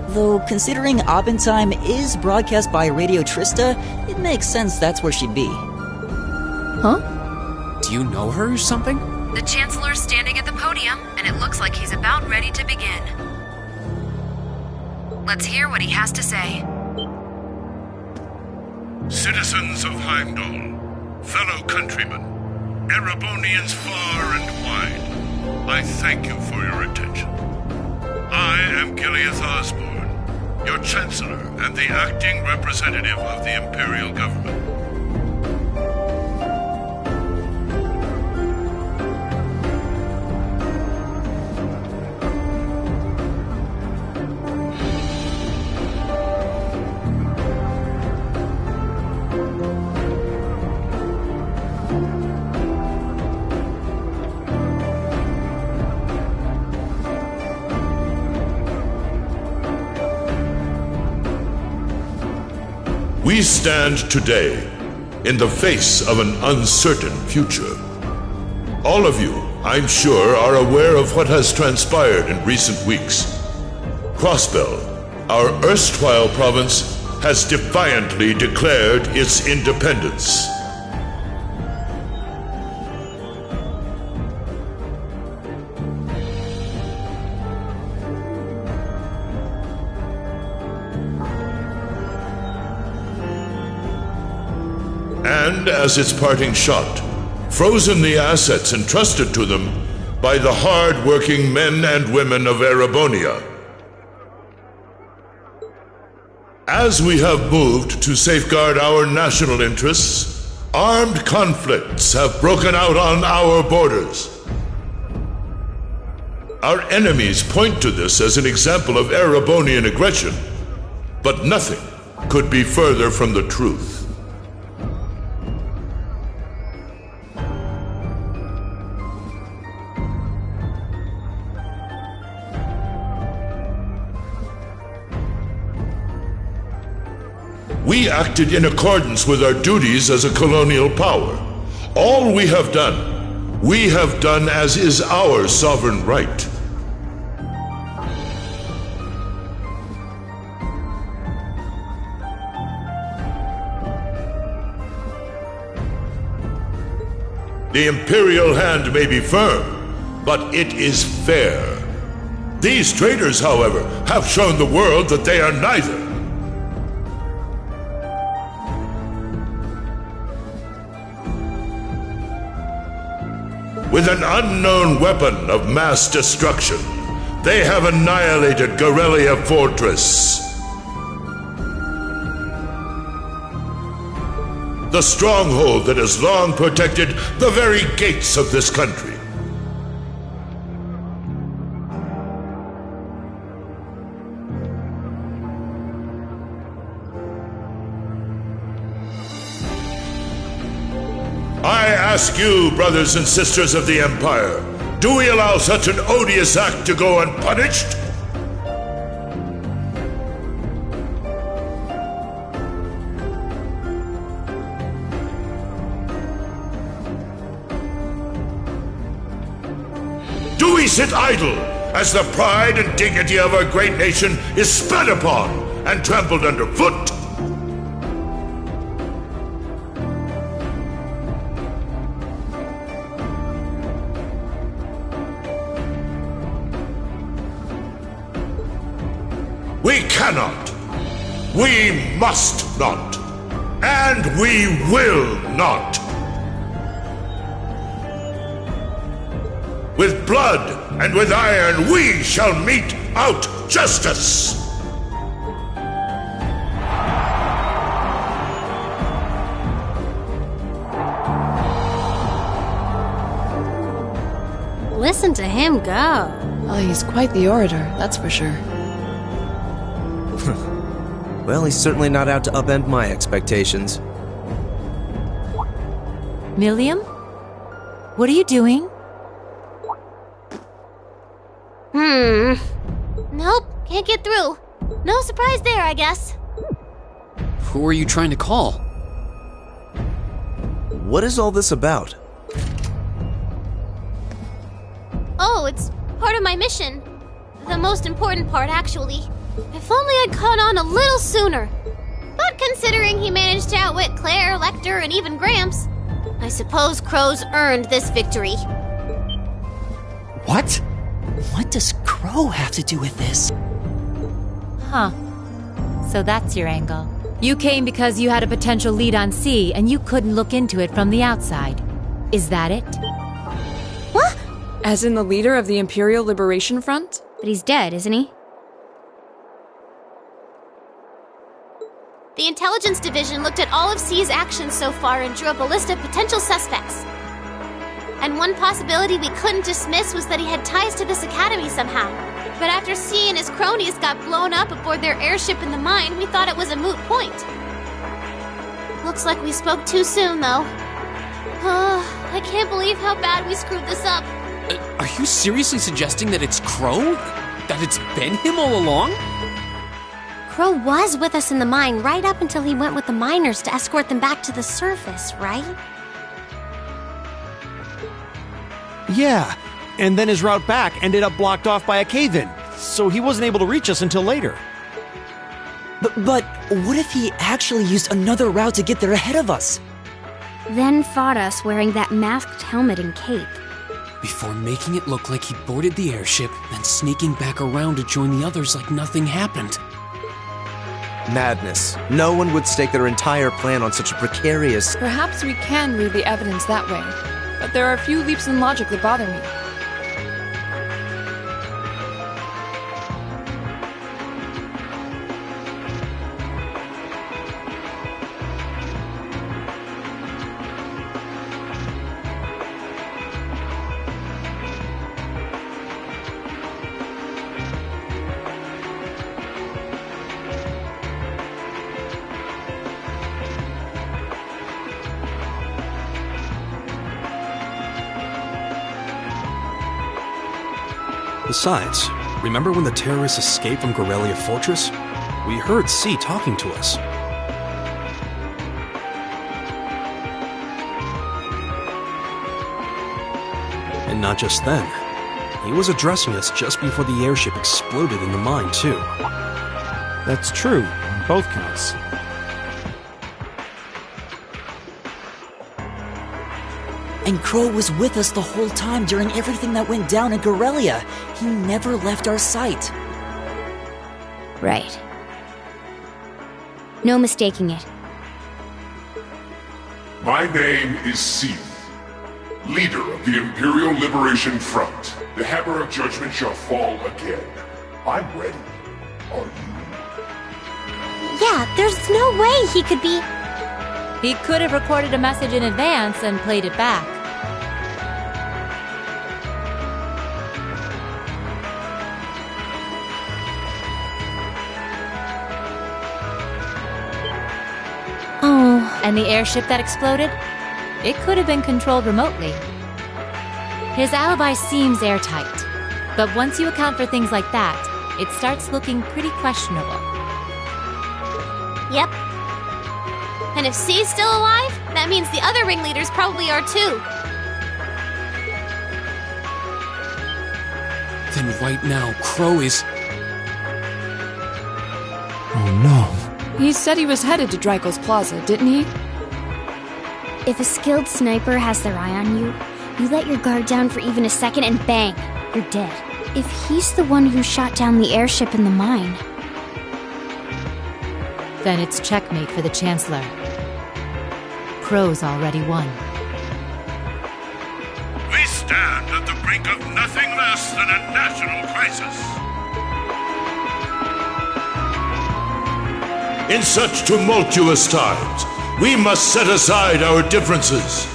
Though, considering Abendheim is broadcast by Radio Trista, it makes sense that's where she'd be. Huh? Do you know her or something? The Chancellor's standing at the podium, and it looks like he's about ready to begin. Let's hear what he has to say. Citizens of Heimdall, fellow countrymen, Erebonians far and wide, I thank you for your attention. I am Gileath Osborne, your Chancellor and the acting representative of the Imperial Government. We stand today in the face of an uncertain future. All of you, I'm sure, are aware of what has transpired in recent weeks. Crossbell, our erstwhile province, has defiantly declared its independence. And as its parting shot, frozen the assets entrusted to them by the hard-working men and women of Erebonia. As we have moved to safeguard our national interests, armed conflicts have broken out on our borders. Our enemies point to this as an example of Erebonian aggression, but nothing could be further from the truth. We acted in accordance with our duties as a colonial power. All we have done as is our sovereign right. The Imperial hand may be firm, but it is fair. These traitors, however, have shown the world that they are neither. With an unknown weapon of mass destruction, they have annihilated Gorelia Fortress. The stronghold that has long protected the very gates of this country. I ask you, brothers and sisters of the Empire, do we allow such an odious act to go unpunished? Do we sit idle as the pride and dignity of our great nation is spat upon and trampled underfoot? We cannot, we must not, and we will not. With blood and with iron we shall mete out justice. Listen to him go. Oh, he's quite the orator, that's for sure. Well, he's certainly not out to upend my expectations. Milliam? What are you doing? Nope, can't get through. No surprise there, I guess. Who are you trying to call? What is all this about? Oh, it's part of my mission. The most important part, actually. If only I'd caught on a little sooner. But considering he managed to outwit Claire, Lecter, and even Gramps, I suppose Crow's earned this victory. What? What does Crow have to do with this? Huh. So that's your angle. You came because you had a potential lead on C and you couldn't look into it from the outside. Is that it? What? As in the leader of the Imperial Liberation Front? But he's dead, isn't he? The Intelligence Division looked at all of C's actions so far and drew up a list of potential suspects. And one possibility we couldn't dismiss was that he had ties to this academy somehow. But after C and his cronies got blown up aboard their airship in the mine, we thought it was a moot point. Looks like we spoke too soon, though. I can't believe how bad we screwed this up. Are you seriously suggesting that it's Crow? That it's been him all along? Crow was with us in the mine right up until he went with the miners to escort them back to the surface, right? Yeah, and then his route back ended up blocked off by a cave-in, so he wasn't able to reach us until later. But what if he actually used another route to get there ahead of us? Then fought us wearing that masked helmet and cape. Before making it look like he boarded the airship, then sneaking back around to join the others like nothing happened. Madness. No one would stake their entire plan on such a precarious... Perhaps we can read the evidence that way, but there are a few leaps in logic that bother me. Besides, remember when the terrorists escaped from Gorelia Fortress? We heard C talking to us. And not just then. He was addressing us just before the airship exploded in the mine, too. That's true, on both counts. And Crow was with us the whole time during everything that went down in Gorelia. He never left our sight. Right. No mistaking it. My name is Seath, leader of the Imperial Liberation Front. The hammer of judgment shall fall again. I'm ready. Are you? Yeah, there's no way he could be... He could have recorded a message in advance and played it back. Oh. And the airship that exploded? It could have been controlled remotely. His alibi seems airtight, but once you account for things like that, it starts looking pretty questionable. Yep. And if C's still alive, that means the other ringleaders probably are too. Then right now, Crow is... Oh no. He said he was headed to Dreikel's Plaza, didn't he? If a skilled sniper has their eye on you, you let your guard down for even a second and bang, you're dead. If he's the one who shot down the airship in the mine... Then it's checkmate for the Chancellor. Crow's already won. We stand at the brink of nothing less than a national crisis. In such tumultuous times, we must set aside our differences.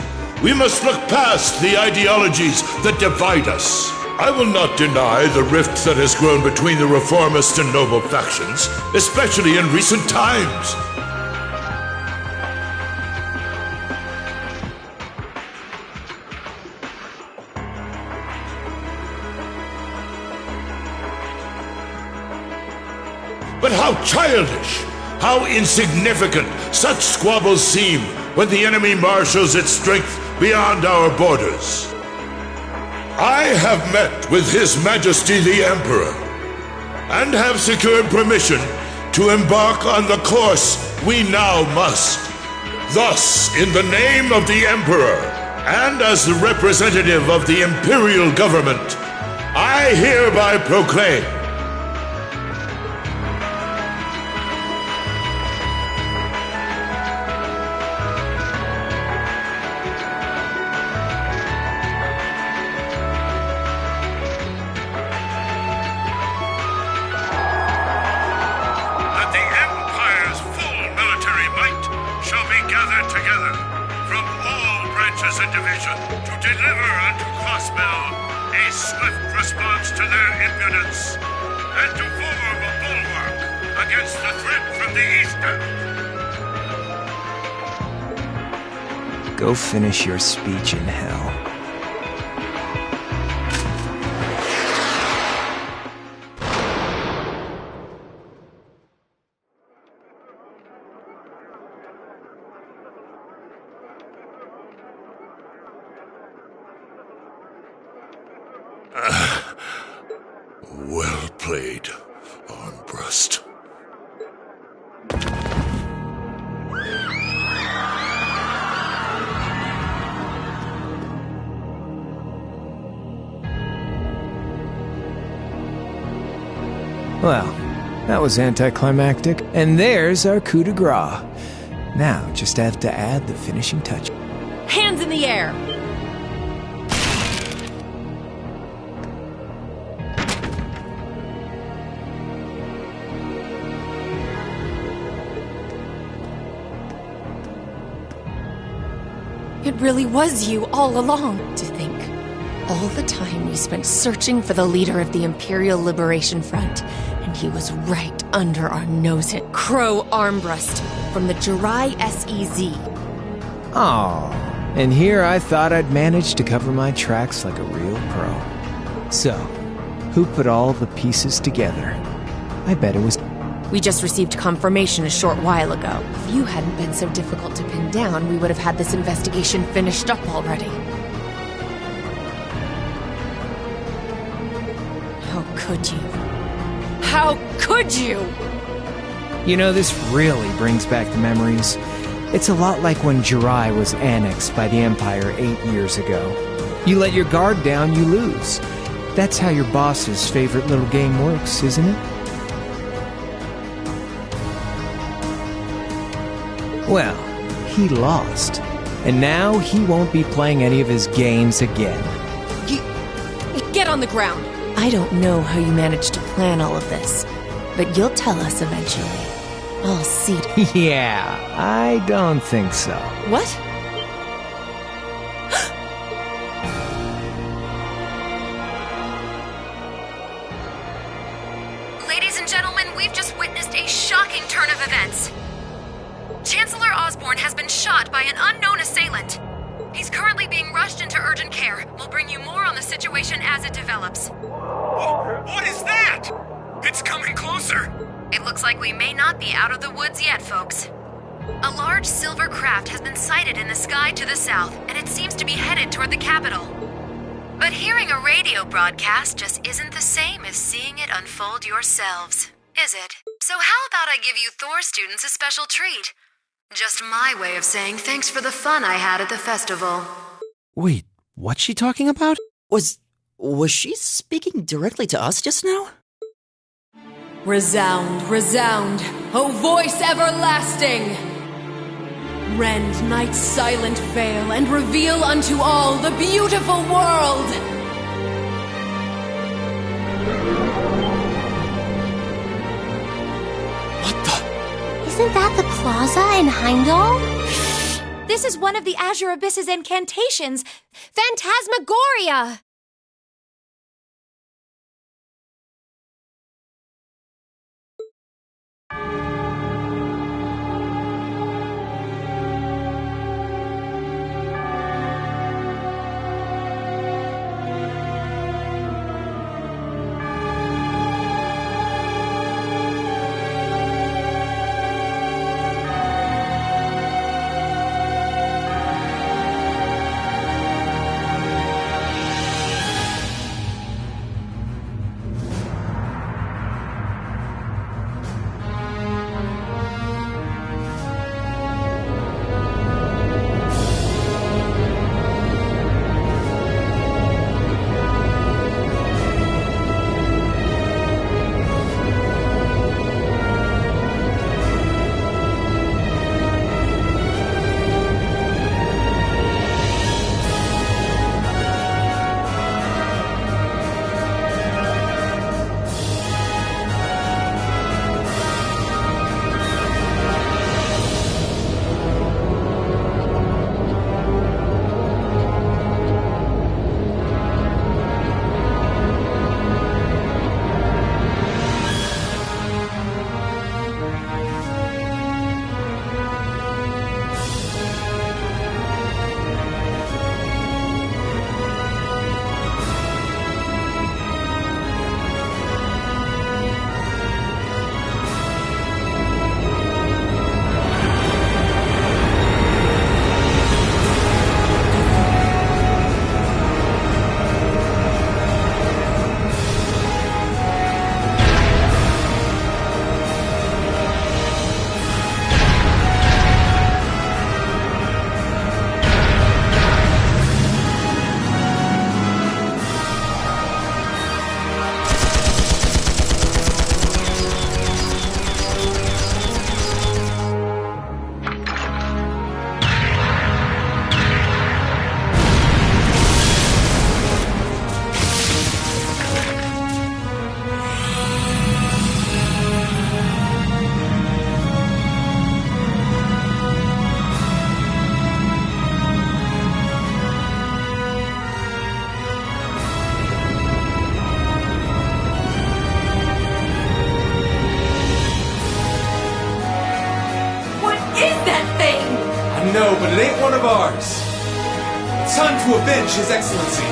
We must look past the ideologies that divide us. I will not deny the rift that has grown between the reformist and noble factions, especially in recent times. But how childish, how insignificant such squabbles seem when the enemy marshals its strength beyond our borders. I have met with His Majesty the Emperor, and have secured permission to embark on the course we now must. Thus, in the name of the Emperor, and as the representative of the Imperial Government, I hereby proclaim Go finish your speech in hell. Well played, Armbrust. Well, that was anticlimactic, and there's our coup de grace. Now, just have to add the finishing touch. Hands in the air! It really was you all along. To think, all the time we spent searching for the leader of the Imperial Liberation Front, and he was right under our noses. Crow Armbrust from the Jirai SEZ. Aw, and here I thought I'd managed to cover my tracks like a real pro. So, Who put all the pieces together? I bet it was... We just received confirmation a short while ago. If you hadn't been so difficult to pin down, we would have had this investigation finished up already. How could you? How could you? You know, this really brings back the memories. It's a lot like when Jirai was annexed by the Empire 8 years ago. You let your guard down, you lose. That's how your boss's favorite little game works, isn't it? Well, he lost. And now he won't be playing any of his games again. Get on the ground! I don't know how you managed to plan all of this, but you'll tell us eventually. I'll see. Yeah, I don't think so. What? Ladies and gentlemen, we've just witnessed a shocking turn of events. Chancellor Osborne has been shot by an unknown assailant. He's currently being rushed into urgent care. We'll bring you more on the situation as it develops. What is that? It's coming closer. It looks like we may not be out of the woods yet, folks. A large silver craft has been sighted in the sky to the south, and it seems to be headed toward the capital. But hearing a radio broadcast just isn't the same as seeing it unfold yourselves, is it? So how about I give you Thor students a special treat? Just my way of saying thanks for the fun I had at the festival. Wait, what's she talking about? Was she speaking directly to us just now? Resound, resound, O voice everlasting! Rend night's silent veil and reveal unto all the beautiful world! Isn't that the plaza in Heimdall? This is one of the Azure Abyss's incantations! Phantasmagoria! No, but it ain't one of ours. It's time to avenge His Excellency.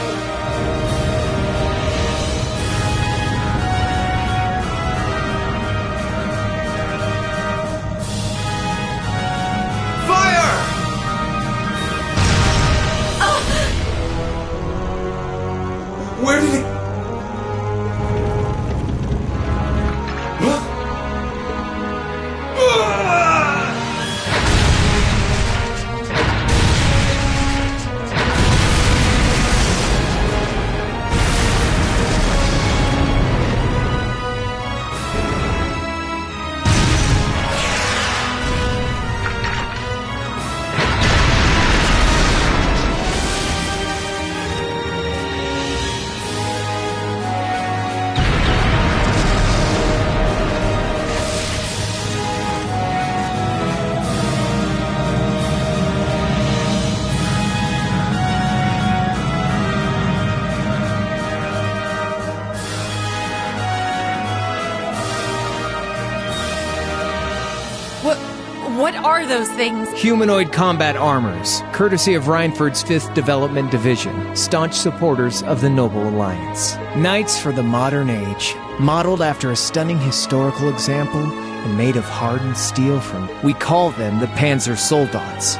What are those things? Humanoid combat armors, courtesy of Reinford's 5th Development Division, staunch supporters of the Noble Alliance. Knights for the modern age, modeled after a stunning historical example and made of hardened steel from... We call them the Panzer Soldats.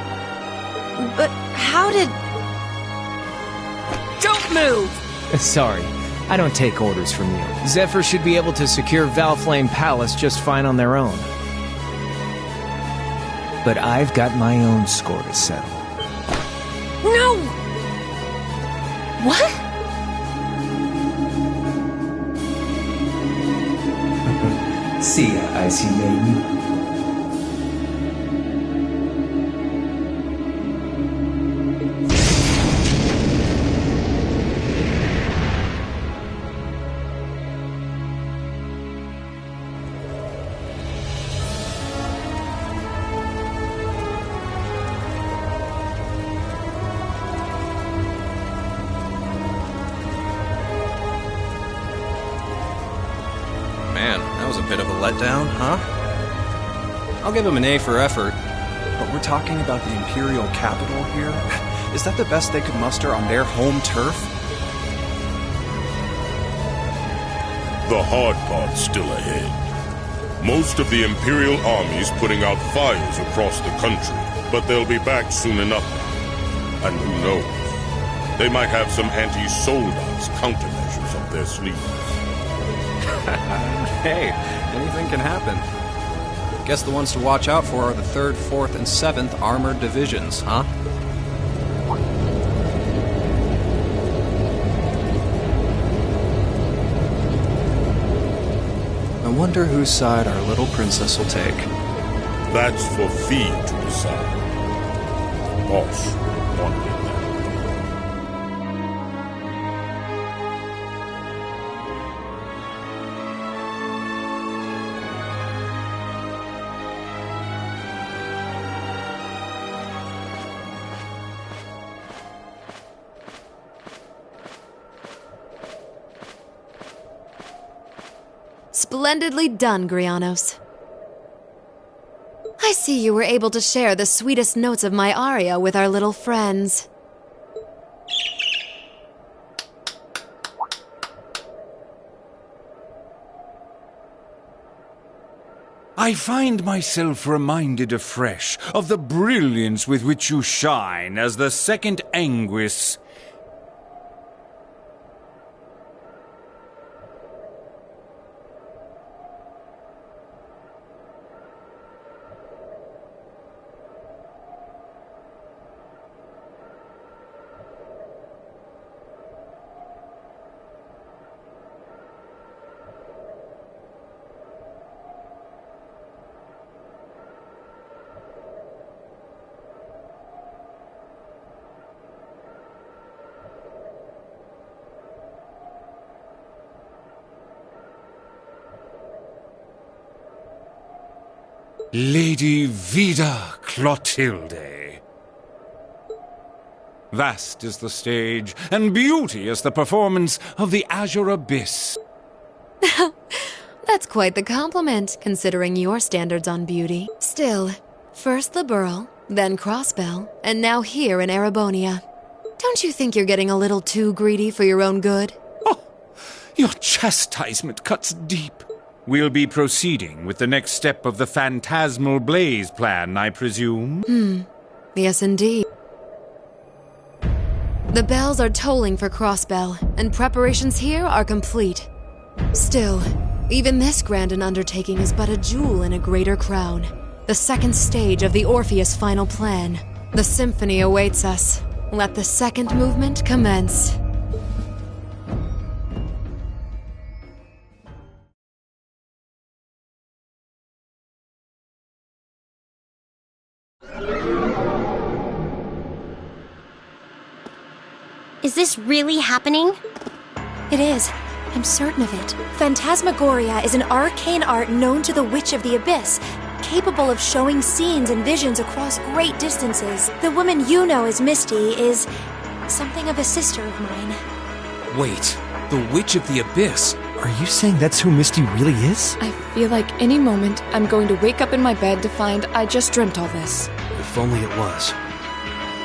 But how did... Don't move! Sorry, I don't take orders from you. Zephyr should be able to secure Valflame Palace just fine on their own. But I've got my own score to settle. No! What? See ya, Icy Maiden. Letdown, huh? I'll give him an A for effort. But we're talking about the Imperial capital here? Is that the best they could muster on their home turf? The hard part's still ahead. Most of the Imperial army's putting out fires across the country, but they'll be back soon enough. And who knows? They might have some anti-Soldats countermeasures up their sleeves. Hey, anything can happen. Guess the ones to watch out for are the 3rd, 4th, and 7th Armored Divisions, huh? I wonder whose side our little princess will take. That's for Fee to decide. Boss wanted that. Splendidly done, Grianos. I see you were able to share the sweetest notes of my aria with our little friends. I find myself reminded afresh of the brilliance with which you shine as the 2nd Anguis. Lady Vida Clotilde. Vast is the stage, and beauteous the performance of the Azure Abyss. That's quite the compliment, considering your standards on beauty. Still, first the Burl, then Crossbell, and now here in Erebonia. Don't you think you're getting a little too greedy for your own good? Oh, your chastisement cuts deep. We'll be proceeding with the next step of the Phantasmal Blaze plan, I presume? Yes, indeed. The bells are tolling for Crossbell, and preparations here are complete. Still, even this grand an undertaking is but a jewel in a greater crown. The 2nd stage of the Orpheus final plan. The symphony awaits us. Let the 2nd movement commence. Is this really happening? It is. I'm certain of it. Phantasmagoria is an arcane art known to the Witch of the Abyss, capable of showing scenes and visions across great distances. The woman you know as Misty is something of a sister of mine. Wait, the Witch of the Abyss? Are you saying that's who Misty really is? I feel like any moment I'm going to wake up in my bed to find I just dreamt all this. If only it was.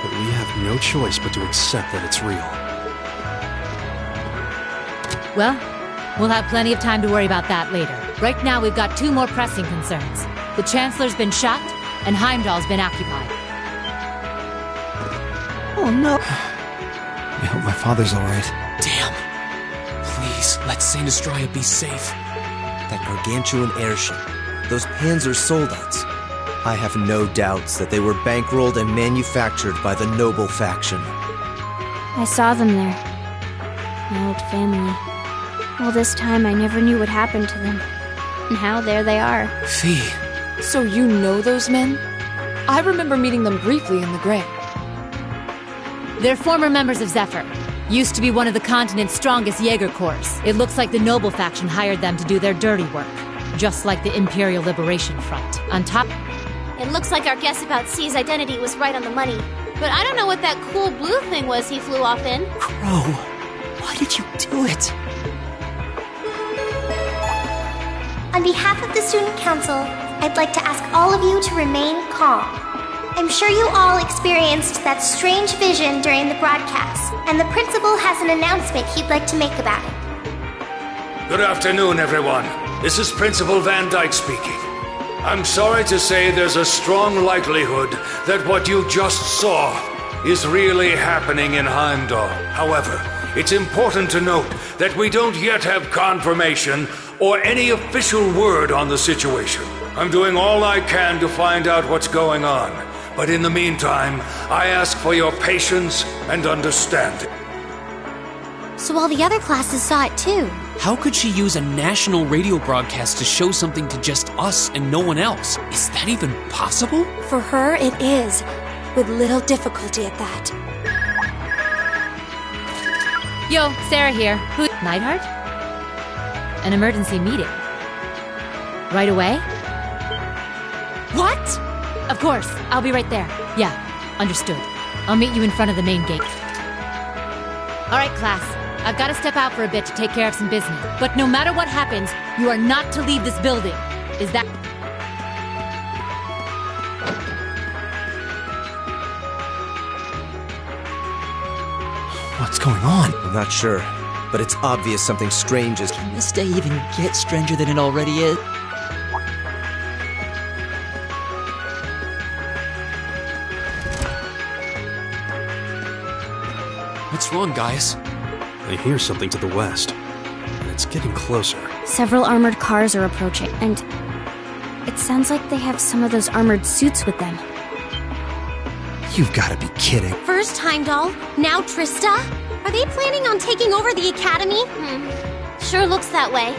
But we have no choice but to accept that it's real. Well, we'll have plenty of time to worry about that later. Right now, we've got two more pressing concerns. The Chancellor's been shot, and Heimdall's been occupied. Oh no. I hope my father's alright. Damn. Please, let Saint Estrella be safe. That gargantuan airship. Those Panzer soldats. I have no doubts that they were bankrolled and manufactured by the noble faction. I saw them there. My old family. All this time I never knew what happened to them. And now there they are. Fee. So you know those men? I remember meeting them briefly in the Grey. They're former members of Zephyr. Used to be one of the continent's strongest Jaeger Corps. It looks like the noble faction hired them to do their dirty work. Just like the Imperial Liberation Front. On top... It looks like our guess about C's identity was right on the money. But I don't know what that cool blue thing was he flew off in. Crow, why did you do it? On behalf of the Student Council, I'd like to ask all of you to remain calm. I'm sure you all experienced that strange vision during the broadcast, and the principal has an announcement he'd like to make about it. Good afternoon, everyone. This is Principal Van Dyke speaking. I'm sorry to say there's a strong likelihood that what you just saw is really happening in Heimdall. However, it's important to note that we don't yet have confirmation or any official word on the situation. I'm doing all I can to find out what's going on, but in the meantime, I ask for your patience and understanding. So all the other classes saw it too. How could she use a national radio broadcast to show something to just us and no one else? Is that even possible? For her, it is. With little difficulty at that. Yo, Sarah here. Who? Neidhart? An emergency meeting. Right away? What? Of course. I'll be right there. Yeah, understood. I'll meet you in front of the main gate. All right, class. I've got to step out for a bit to take care of some business. But no matter what happens, you are not to leave this building. Is that... What's going on? I'm not sure, but it's obvious something strange is... Can this day even get stranger than it already is? What's wrong, guys? I hear something to the west, and it's getting closer. Several armored cars are approaching, and it sounds like they have some of those armored suits with them. You've got to be kidding. First Heimdall, now Trista? Are they planning on taking over the academy? Sure looks that way.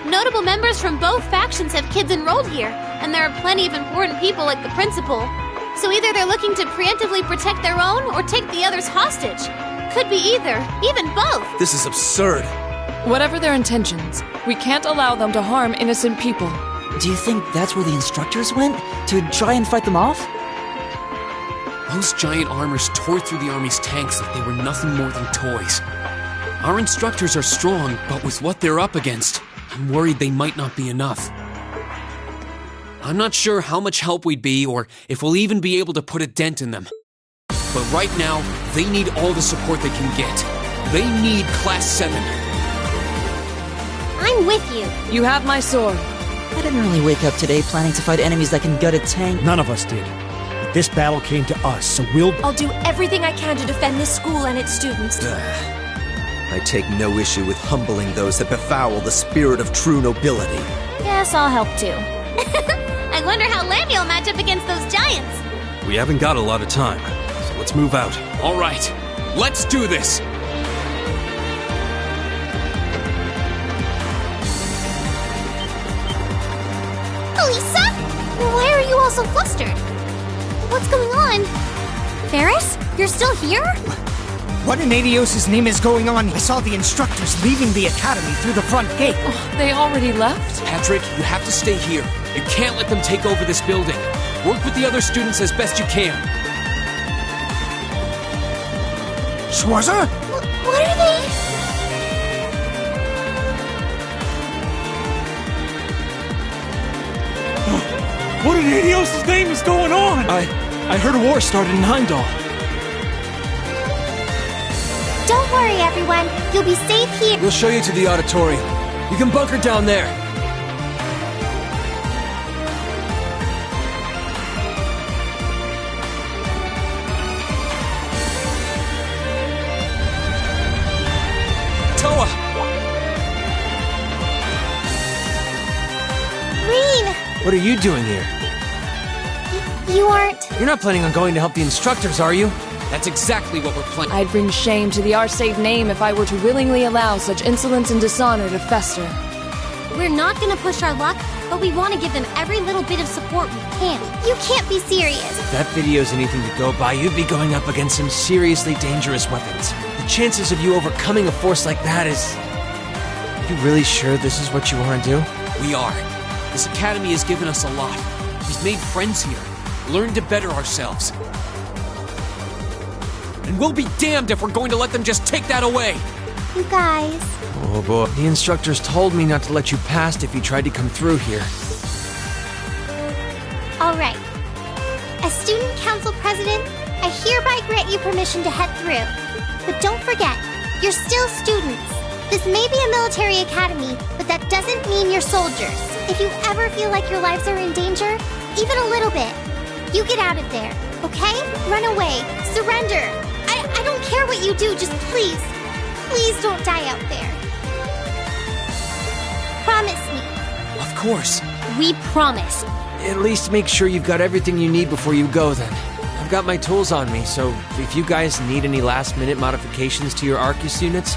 Notable members from both factions have kids enrolled here, and there are plenty of important people like the principal. So either they're looking to preemptively protect their own or take the others hostage. Could be either, even both. This is absurd. Whatever their intentions, we can't allow them to harm innocent people. Do you think that's where the instructors went? To try and fight them off? Those giant armors tore through the army's tanks like they were nothing more than toys. Our instructors are strong, but with what they're up against, I'm worried they might not be enough. I'm not sure how much help we'd be or if we'll even be able to put a dent in them. But right now, they need all the support they can get. They need Class 7. I'm with you. You have my sword. I didn't really wake up today planning to fight enemies that can gut a tank. None of us did. But this battle came to us, so we'll... I'll do everything I can to defend this school and its students. I take no issue with humbling those that befoul the spirit of true nobility. Yes, I'll help too. I wonder how Lammy will match up against those giants. We haven't got a lot of time, so let's move out. All right, let's do this. Elisa? Why are you all so flustered? What's going on? Ferris? You're still here? What in Adios' name is going on? I saw the instructors leaving the academy through the front gate. Oh, they already left? Patrick, you have to stay here. You can't let them take over this building. Work with the other students as best you can. Schwarzer? What are they? What in Helios' name is going on? I heard a war started in Heimdall. Don't worry, everyone. You'll be safe here. We'll show you to the auditorium. You can bunker down there. Toa! Green! What are you doing here? You aren't... You're not planning on going to help the instructors, are you? That's exactly what we're planning. I'd bring shame to the Arsave name if I were to willingly allow such insolence and dishonor to fester. We're not gonna push our luck, but we want to give them every little bit of support we can. You can't be serious. If that video's anything to go by, you'd be going up against some seriously dangerous weapons. The chances of you overcoming a force like that is... Are you really sure this is what you want to do? We are. This academy has given us a lot. We've made friends here, learned to better ourselves. And we'll be damned if we're going to let them just take that away! You guys... Oh boy, the instructors told me not to let you past if you tried to come through here. All right. As student council president, I hereby grant you permission to head through. But don't forget, you're still students. This may be a military academy, but that doesn't mean you're soldiers. If you ever feel like your lives are in danger, even a little bit, you get out of there, okay? Run away. Surrender. I don't care what you do, just please don't die out there. Promise me. Of course. We promise. At least make sure you've got everything you need before you go then. I've got my tools on me, so if you guys need any last-minute modifications to your Arcus units...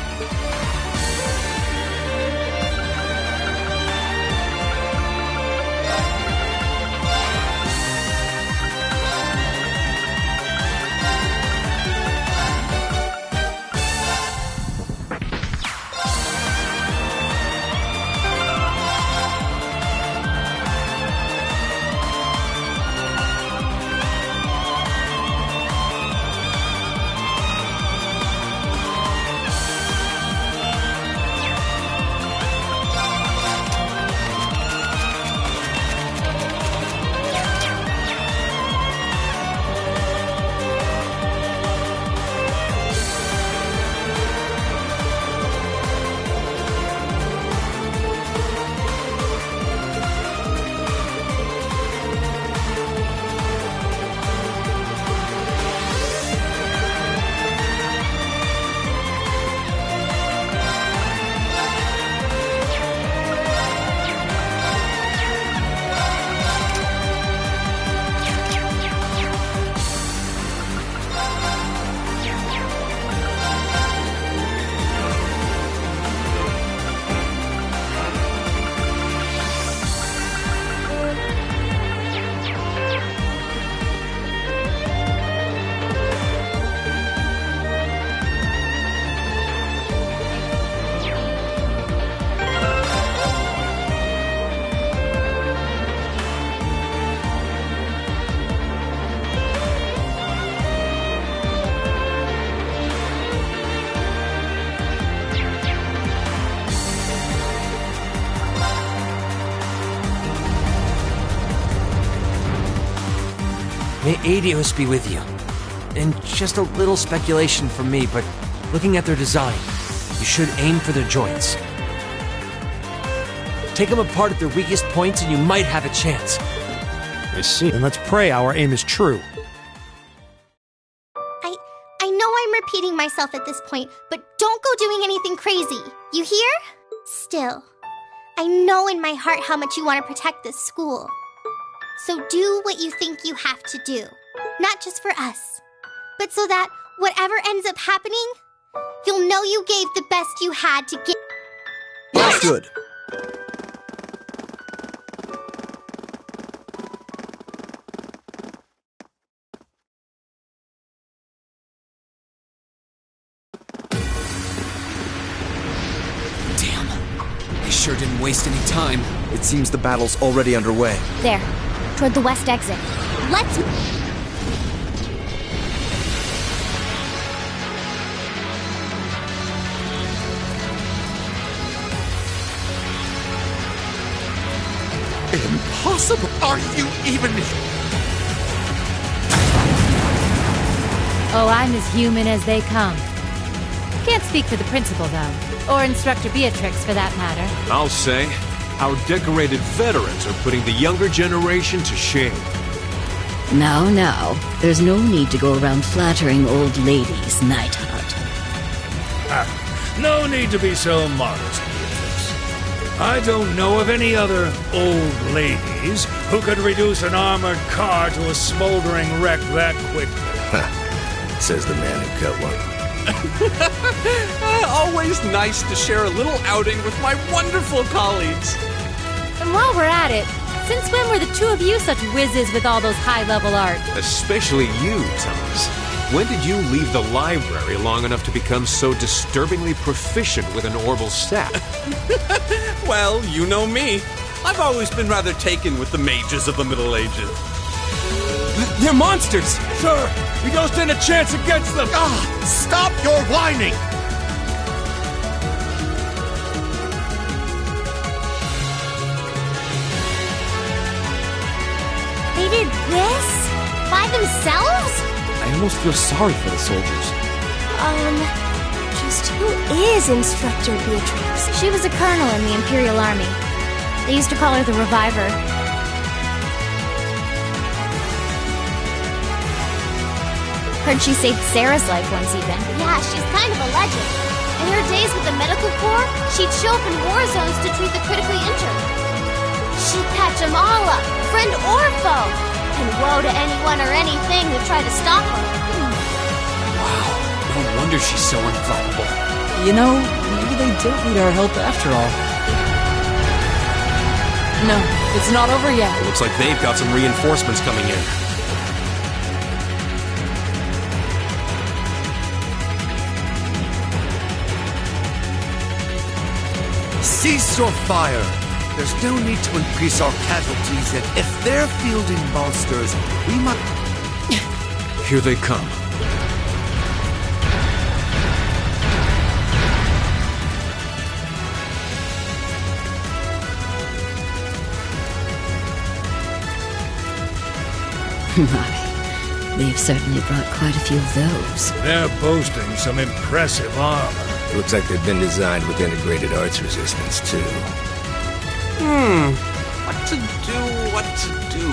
May Adios be with you. And just a little speculation from me, but looking at their design, you should aim for their joints. Take them apart at their weakest points and you might have a chance. I see. Then let's pray our aim is true. I know I'm repeating myself at this point, but don't go doing anything crazy. You hear? Still, I know in my heart how much you want to protect this school. So do what you think you have to do. Not just for us, but so that whatever ends up happening, you'll know you gave the best you had to give. That's good. They sure didn't waste any time. It seems the battle's already underway. There, toward the west exit. Let's... Impossible. possible? Are you even... Oh, I'm as human as they come. Can't speak for the principal, though. Or Instructor Beatrix, for that matter. I'll say, our decorated veterans are putting the younger generation to shame. Now, there's no need to go around flattering old ladies, Nightheart. No need to be so modest, Beatrix. I don't know of any other old ladies who could reduce an armored car to a smoldering wreck that quickly. Says the man who cut one. Always nice to share a little outing with my wonderful colleagues. And while we're at it, since when were the two of you such whizzes with all those high-level art? Especially you, Thomas. When did you leave the library long enough to become so disturbingly proficient with an orbital staff? Well, you know me. I've always been rather taken with the mages of the Middle Ages. They're monsters! Sir, we don't stand a chance against them! Stop your whining! They did this? By themselves? I almost feel sorry for the soldiers. Just who is Instructor Beatrix? She was a colonel in the Imperial Army. They used to call her the Reviver. Heard she saved Sarah's life once even. Yeah, she's kind of a legend. In her days with the medical corps, she'd show up in war zones to treat the critically injured. She'd patch them all up, friend or foe. And woe to anyone or anything who tried to stop her. Wow, no wonder she's so infallible. You know, maybe they don't need our help after all. No, it's not over yet. It looks like they've got some reinforcements coming in. Cease your fire! There's no need to increase our casualties, and if they're fielding monsters, we must... Here they come. My, they've certainly brought quite a few of those. They're boasting some impressive armor. Looks like they've been designed with integrated arts resistance, too. What to do?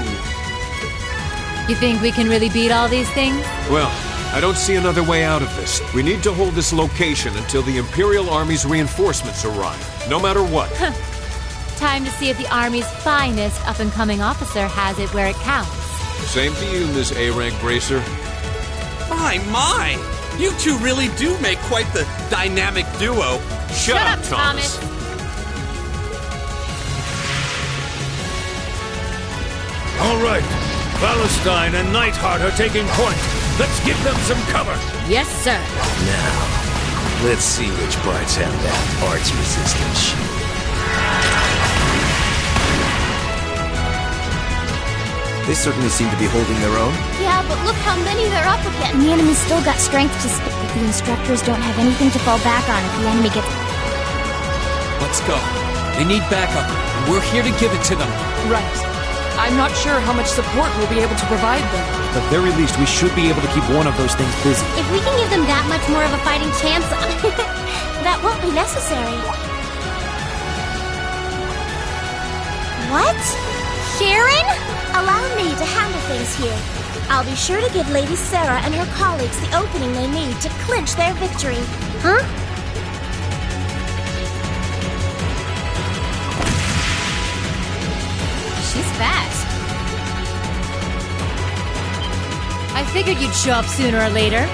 You think we can really beat all these things? Well, I don't see another way out of this. We need to hold this location until the Imperial Army's reinforcements arrive, no matter what. Time to see if the Army's finest up-and-coming officer has it where it counts. Same to you, Miss A-Rank Bracer. My! You two really do make quite the dynamic duo. Shut up, Thomas. All right, Palestine and Nightheart are taking point. Let's give them some cover. Yes, sir. Now, let's see which parts have that arts resistance shield. They certainly seem to be holding their own. Yeah, but look how many they're up against. And the enemy's still got strength to spit, but the instructors don't have anything to fall back on if the enemy gets... Let's go. They need backup, and we're here to give it to them. Right. I'm not sure how much support we'll be able to provide them. At the very least, we should be able to keep one of those things busy. If we can give them that much more of a fighting chance, that won't be necessary. What? Sharon? Allow me to handle things here. I'll be sure to give Lady Sarah and her colleagues the opening they need to clinch their victory. Huh? She's fast. I figured you'd show up sooner or later.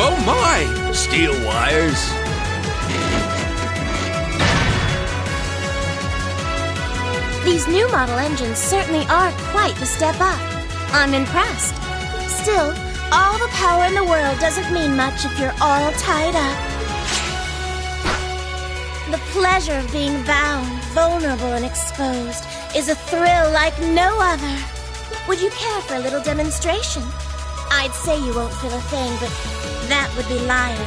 Oh my! Steel wires. These new model engines certainly are quite the step up. I'm impressed. Still, all the power in the world doesn't mean much if you're all tied up. The pleasure of being bound, vulnerable, and exposed is a thrill like no other. Would you care for a little demonstration? I'd say you won't feel a thing, but that would be lying.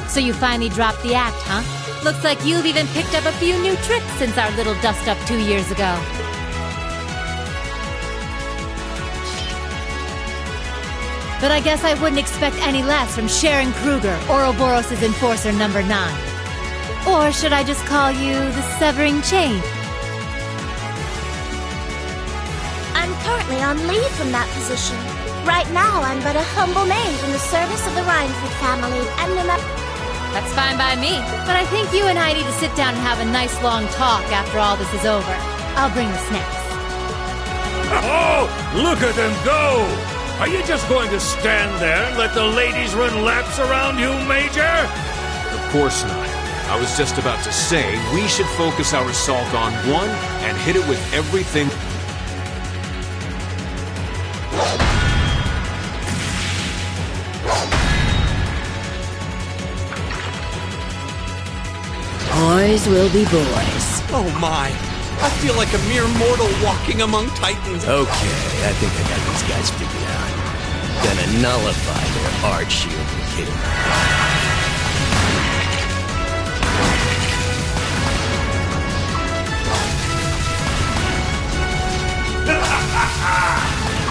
So you finally dropped the act, huh? Looks like you've even picked up a few new tricks since our little dust-up 2 years ago. But I guess I wouldn't expect any less from Sharon Kruger, Ouroboros' Enforcer number 9. Or should I just call you the Severing Chain? I'm currently on leave from that position. Right now, I'm but a humble maid in the service of the Rhineford family, and no matter... That's fine by me. But I think you and I need to sit down and have a nice long talk after all this is over. I'll bring the snacks. Oh, look at them go! Are you just going to stand there and let the ladies run laps around you, Major? Of course not. I was just about to say, we should focus our assault on one and hit it with everything. Boys will be boys. Oh my! I feel like a mere mortal walking among titans. Okay, I think I got these guys figured out. Gonna nullify their art shield and kill them.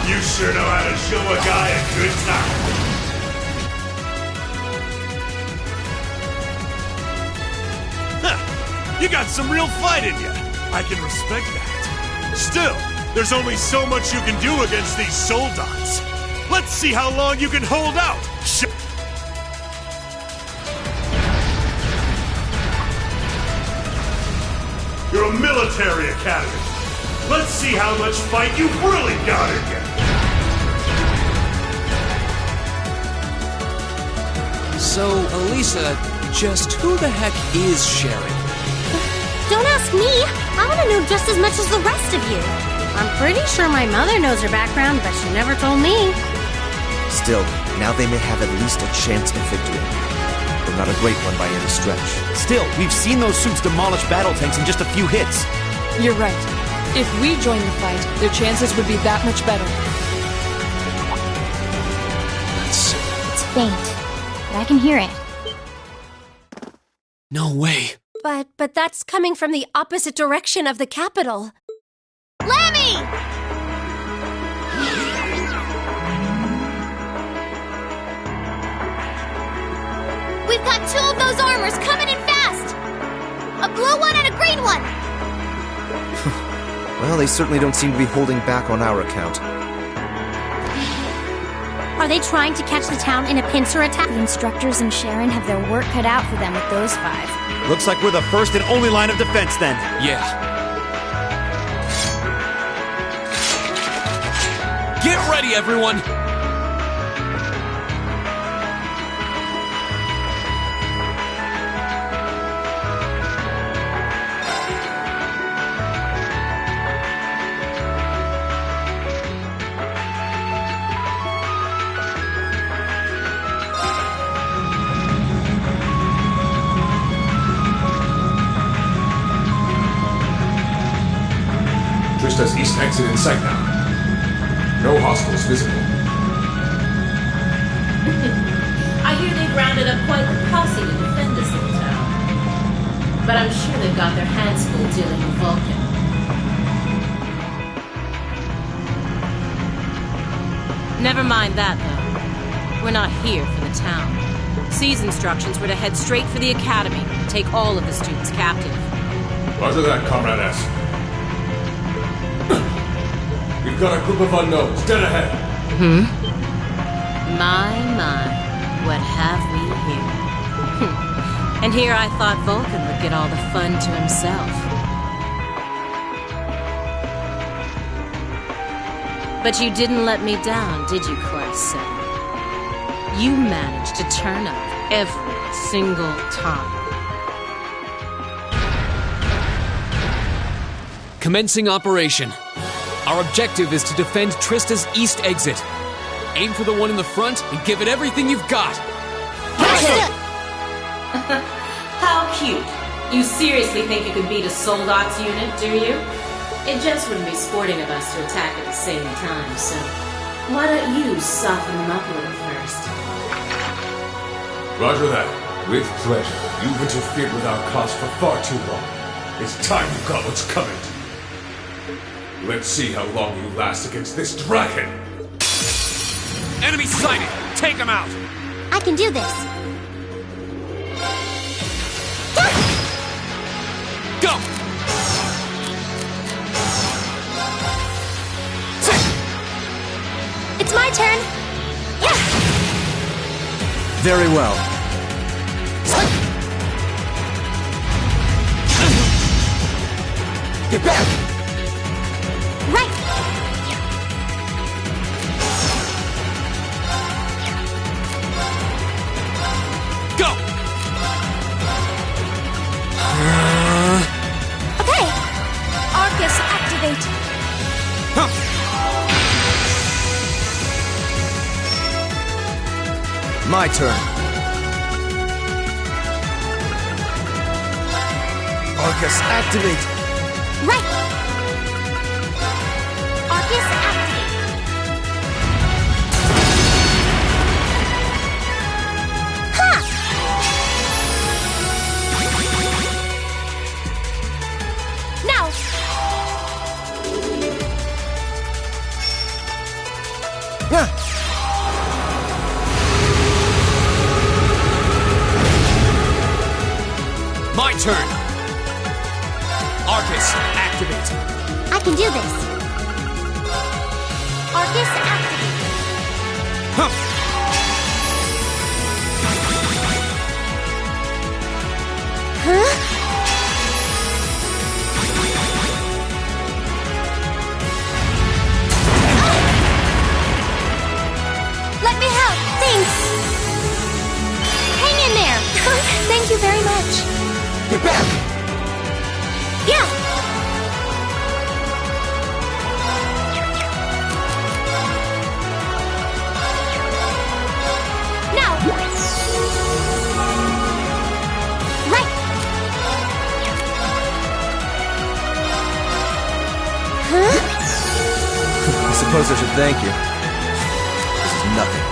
You sure know how to show a guy a good time. You got some real fight in you. I can respect that. Still, there's only so much you can do against these soldats. Let's see how long you can hold out. You're a military academy. Let's see how much fight you've really got in you. So, Elisa, just who the heck is Sharon? Don't ask me. I want to know just as much as the rest of you. I'm pretty sure my mother knows her background, but she never told me. Still, now they may have at least a chance of victory. But not a great one by any stretch. Still, we've seen those suits demolish battle tanks in just a few hits. You're right. If we join the fight, their chances would be that much better. It's faint, but I can hear it. No way. But that's coming from the opposite direction of the capital. Lemmy! We've got 2 of those armors coming in fast! A blue one and a green one! Well, they certainly don't seem to be holding back on our account. Are they trying to catch the town in a pincer attack? The instructors and Sharon have their work cut out for them with those 5. Looks like we're the first and only line of defense then. Yeah. Get ready, everyone! Trista's east exit in sight now. No hostiles visible. I hear they've rounded up quite the posse to defend this little town. But I'm sure they've got their hands full dealing with Vulcan. Never mind that, though. We're not here for the town. C's instructions were to head straight for the academy and take all of the students captive. Roger that, Comrade S. We've got a group of unknowns dead ahead. My, what have we here? And here I thought Vulcan would get all the fun to himself. But you didn't let me down, did you, Class 7? You managed to turn up every single time. Commencing operation. Our objective is to defend Trista's east exit. Aim for the one in the front and give it everything you've got. How cute. You seriously think you can beat a Soldot's unit, do you? It just wouldn't be sporting of us to attack at the same time, so why don't you soften them up a little first? Roger that. With pleasure. You've interfered with our cause for far too long. It's time you got what's coming to you. Let's see how long you last against this dragon. Enemy sighted! Take him out! I can do this. Go! It's my turn. Yeah. Very well. Get back! Right. Go! Okay. Arcus, activate. My turn. Arcus, activate. Right. Arcus, activate. Ha! Now. My turn! Arcus, activate! I can do this. Arcus, activate. Huh? Let me help. Thanks. Hang in there. Thank you very much. Get back! Yeah. Now. Right. Huh? I suppose I should thank you. This is nothing.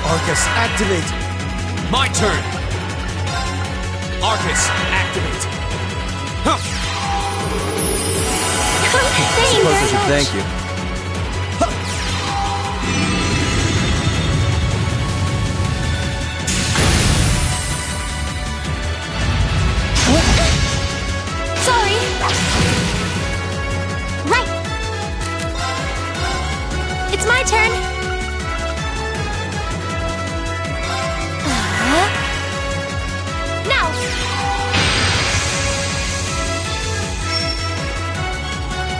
Arcus, activate! My turn! Arcus, activate! I suppose I should thank you. Sorry. Right. It's my turn. Now.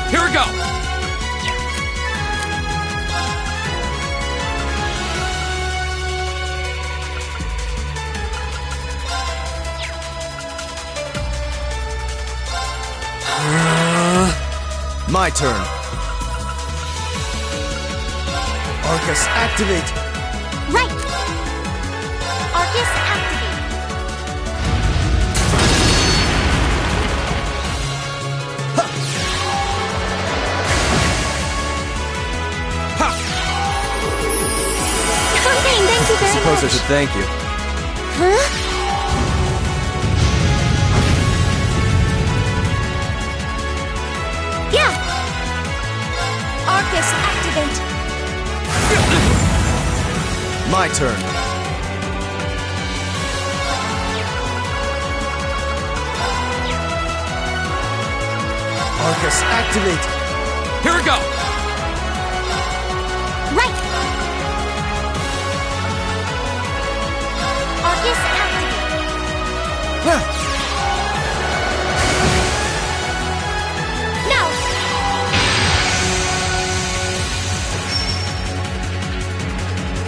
Here we go! My turn. Arcus, activate! Right. Arcus, activate. Okay, thank you very I suppose much. I should thank you. Huh? Yeah. Arcus, activate. My turn. Arcus, activate! Here we go! Right. Arcus, activate. Now.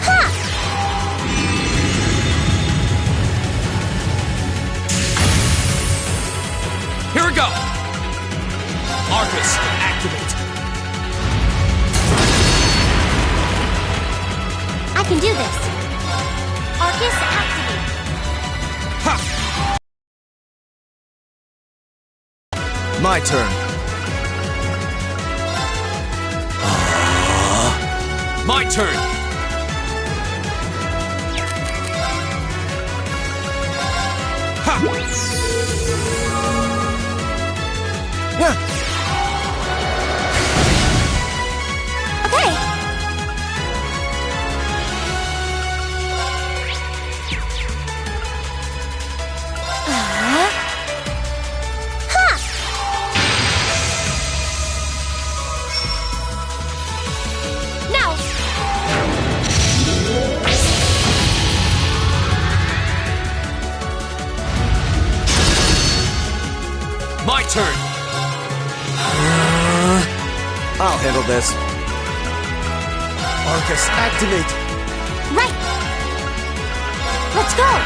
Ha! Here we go! Arcus, activate! I can do this. My turn. My turn! Ha! Okay. Now! My turn! I'll handle this. Arcus, activate! Right! Let's go!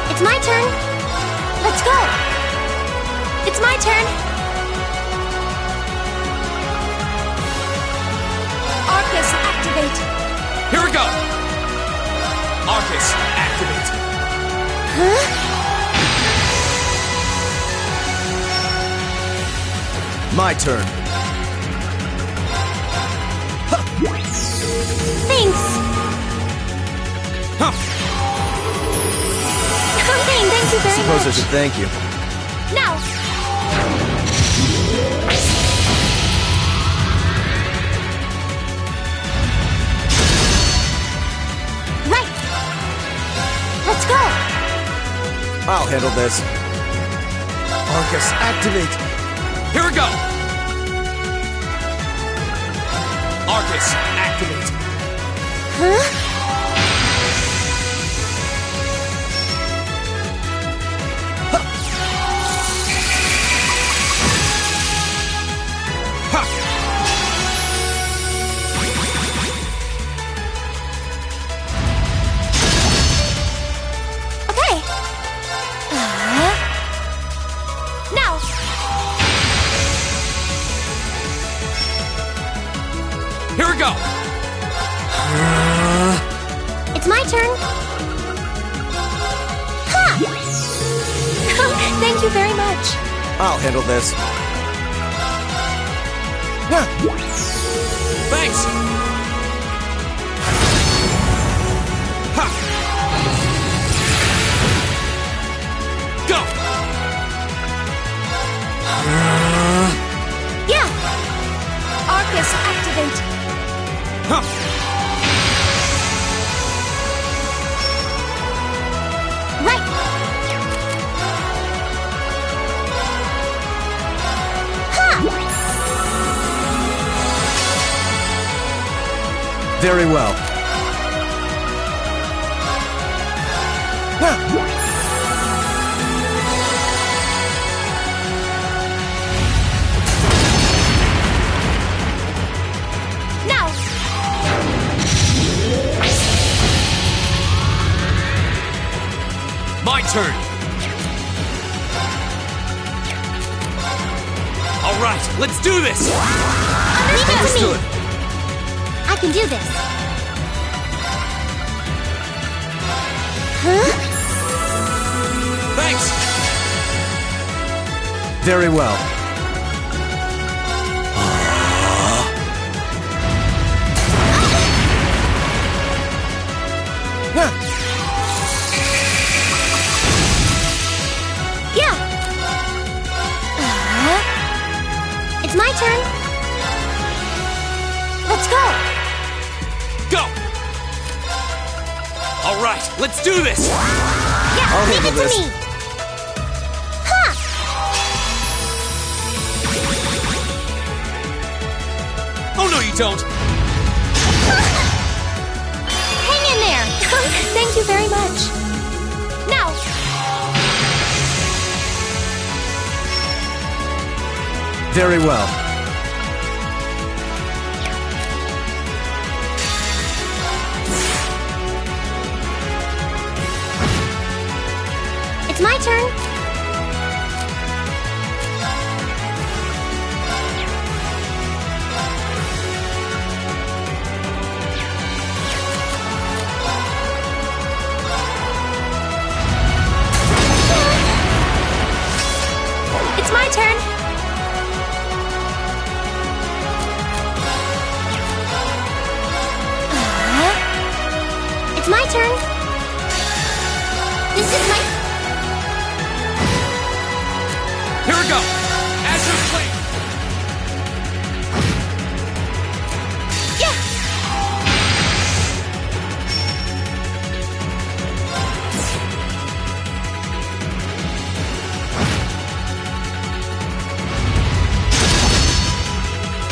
It's my turn. Let's go. It's my turn. Arcus, activate! Here we go! Arcus, activate! My turn. Thanks. Okay, thank you very Suppose I much. should thank you. Now. Right. Let's go. I'll handle this. Arcus, activate! Here we go! Arcus, activate! Okay. Now. Here we go! It's my turn. Ha! Thank you very much. I'll handle this. Thanks! Ha! Go! Yeah. Arcus, activate! Right. Very well. Now. My turn! Alright, let's do this! Understood. I can do this. Huh? Thanks! Very well. Yeah. It's my turn. Let's go. Go! Alright, let's do this! Yeah, I'll leave handle it to this. me. Ha! Oh no, you don't! Hang in there. Thank you very much. Now. Very well. my turn. It's my turn. It's my turn. This is my... Here we go! As your plate! Yeah!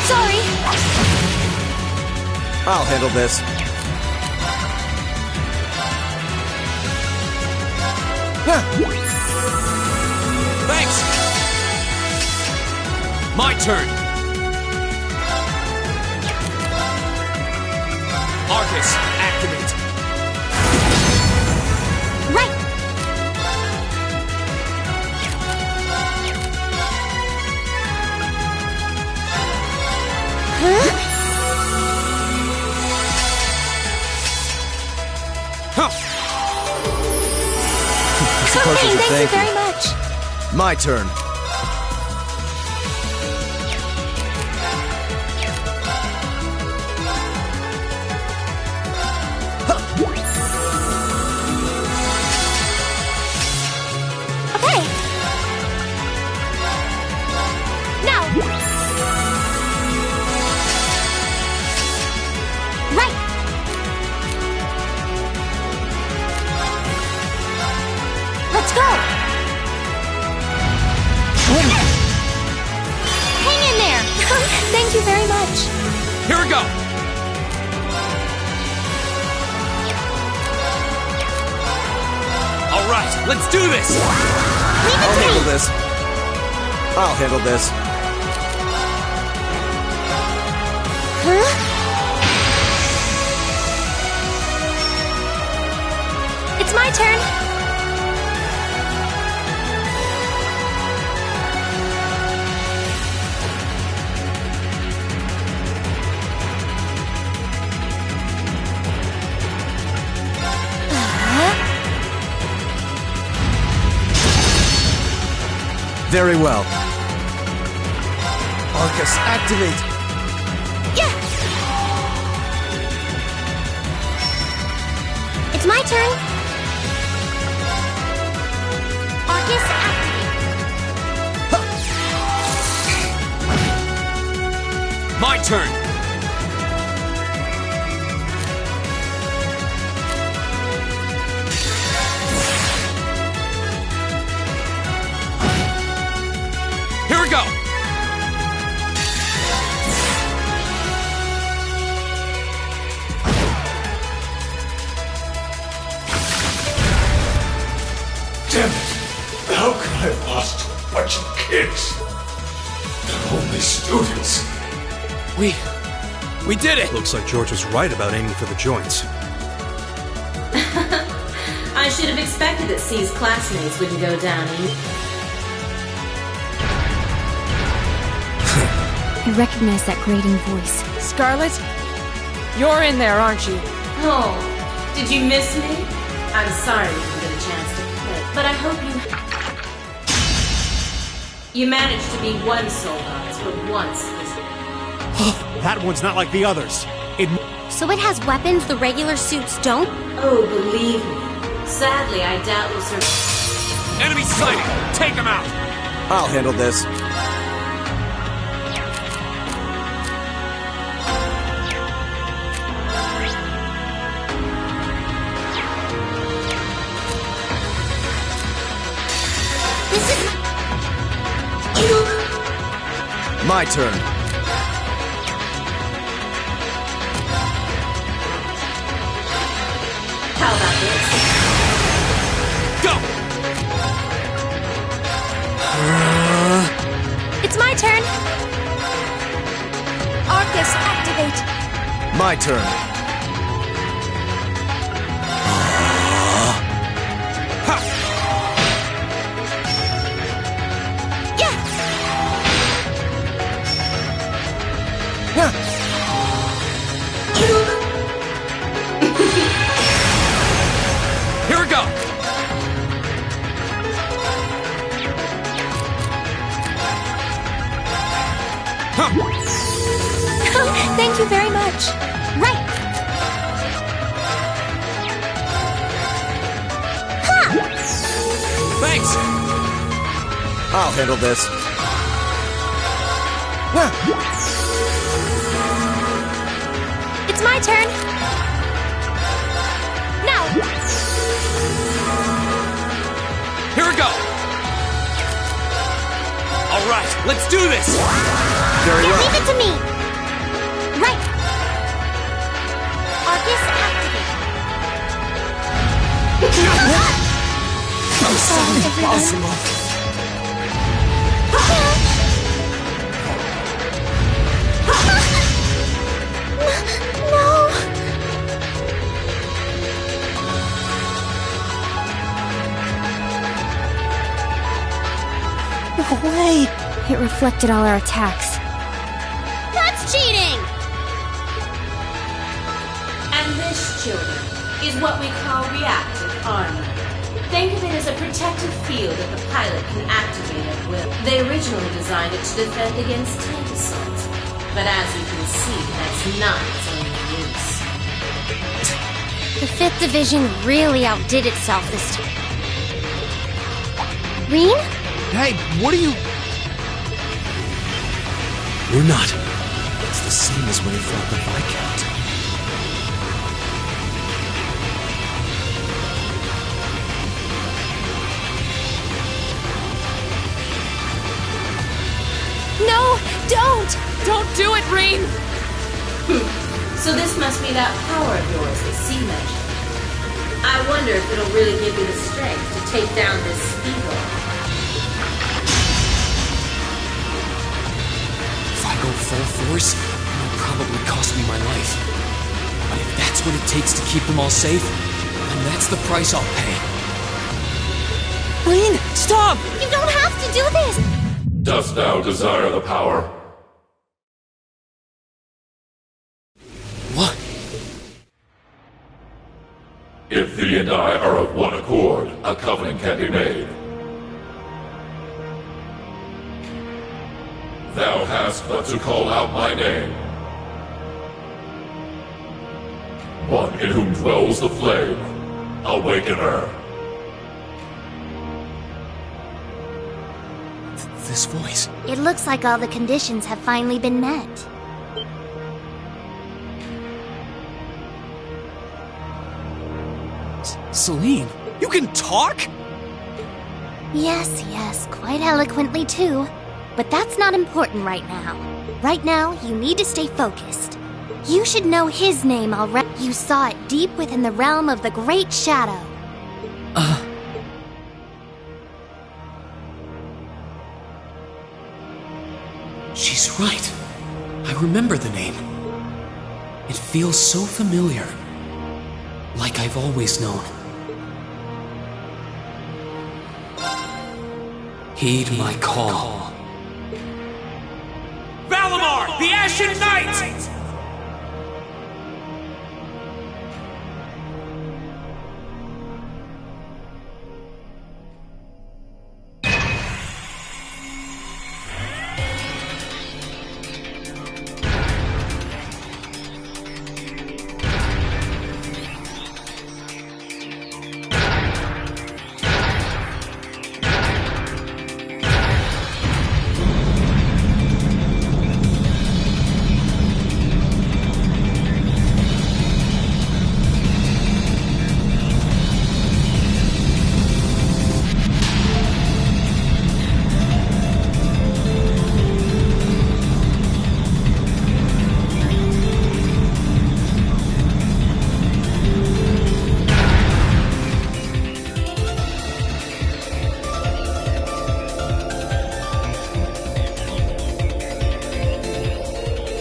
Sorry! I'll handle this. Thanks! My turn! Arcus, activate! Right! Huh? Supposed to Thank you very much. My turn. Okay. Now. Right. Let's go. Hang in there. Thank you very much. Here we go! Alright, let's do this! I'll handle this. I'll handle this. Huh? It's my turn. Very well. Arcus, activate! Yeah! It's my turn. Arcus, activate. My turn! Here we go! Damn it! How could I have lost to a bunch of kids? They're only students. We did it! Looks like George was right about aiming for the joints. I should have expected that C's classmates wouldn't go down easy. I recognize that grating voice. Scarlet? You're in there, aren't you? Oh, did you miss me? I'm sorry you didn't get a chance to play, but I hope you managed to be one soul gods for once. That one's not like the others. So it has weapons the regular suits don't? Oh, believe me. Sadly, I doubt we'll survive. Enemy sighting! Take him out! I'll handle this. My turn. How about this? Go! It's my turn. Arcus, activate. My turn. Easy. I'll handle this. It's my turn. Now. Here we go! Alright, let's do this! Very well. Leave it to me. Right. Arcus activate. I'm sorry, impossible. No. No way! It reflected all our attacks. That's cheating! And this, children, is what we call reactive armor. Think of it as a protective field that the pilot can activate at will. They originally designed it to defend against tank assault, but as you can see, that's not its only use. The 5th Division really outdid itself this time. Reen? Hey, what are you... We're not. It's the same as when he fought the Viscount. No! Don't! Don't do it, Reen! So this must be that power of yours that C mentioned. I wonder if it'll really give you the strength to take down this Spiegel. If I go full force, it'll probably cost me my life. But if that's what it takes to keep them all safe, then that's the price I'll pay. Reen, stop! You don't have to do this! Dost thou desire the power? What? If thee and I are of one accord, a covenant can be made. Thou hast but to call out my name. One in whom dwells the flame. Awaken her. This voice. It looks like all the conditions have finally been met. Celine, you can talk? Yes, quite eloquently too. But that's not important right now. Right now, you need to stay focused. You should know his name already. You saw it deep within the realm of the Great Shadow. She's right. I remember the name. It feels so familiar. Like I've always known. Heed my call. Valimar, the Ashen Knight!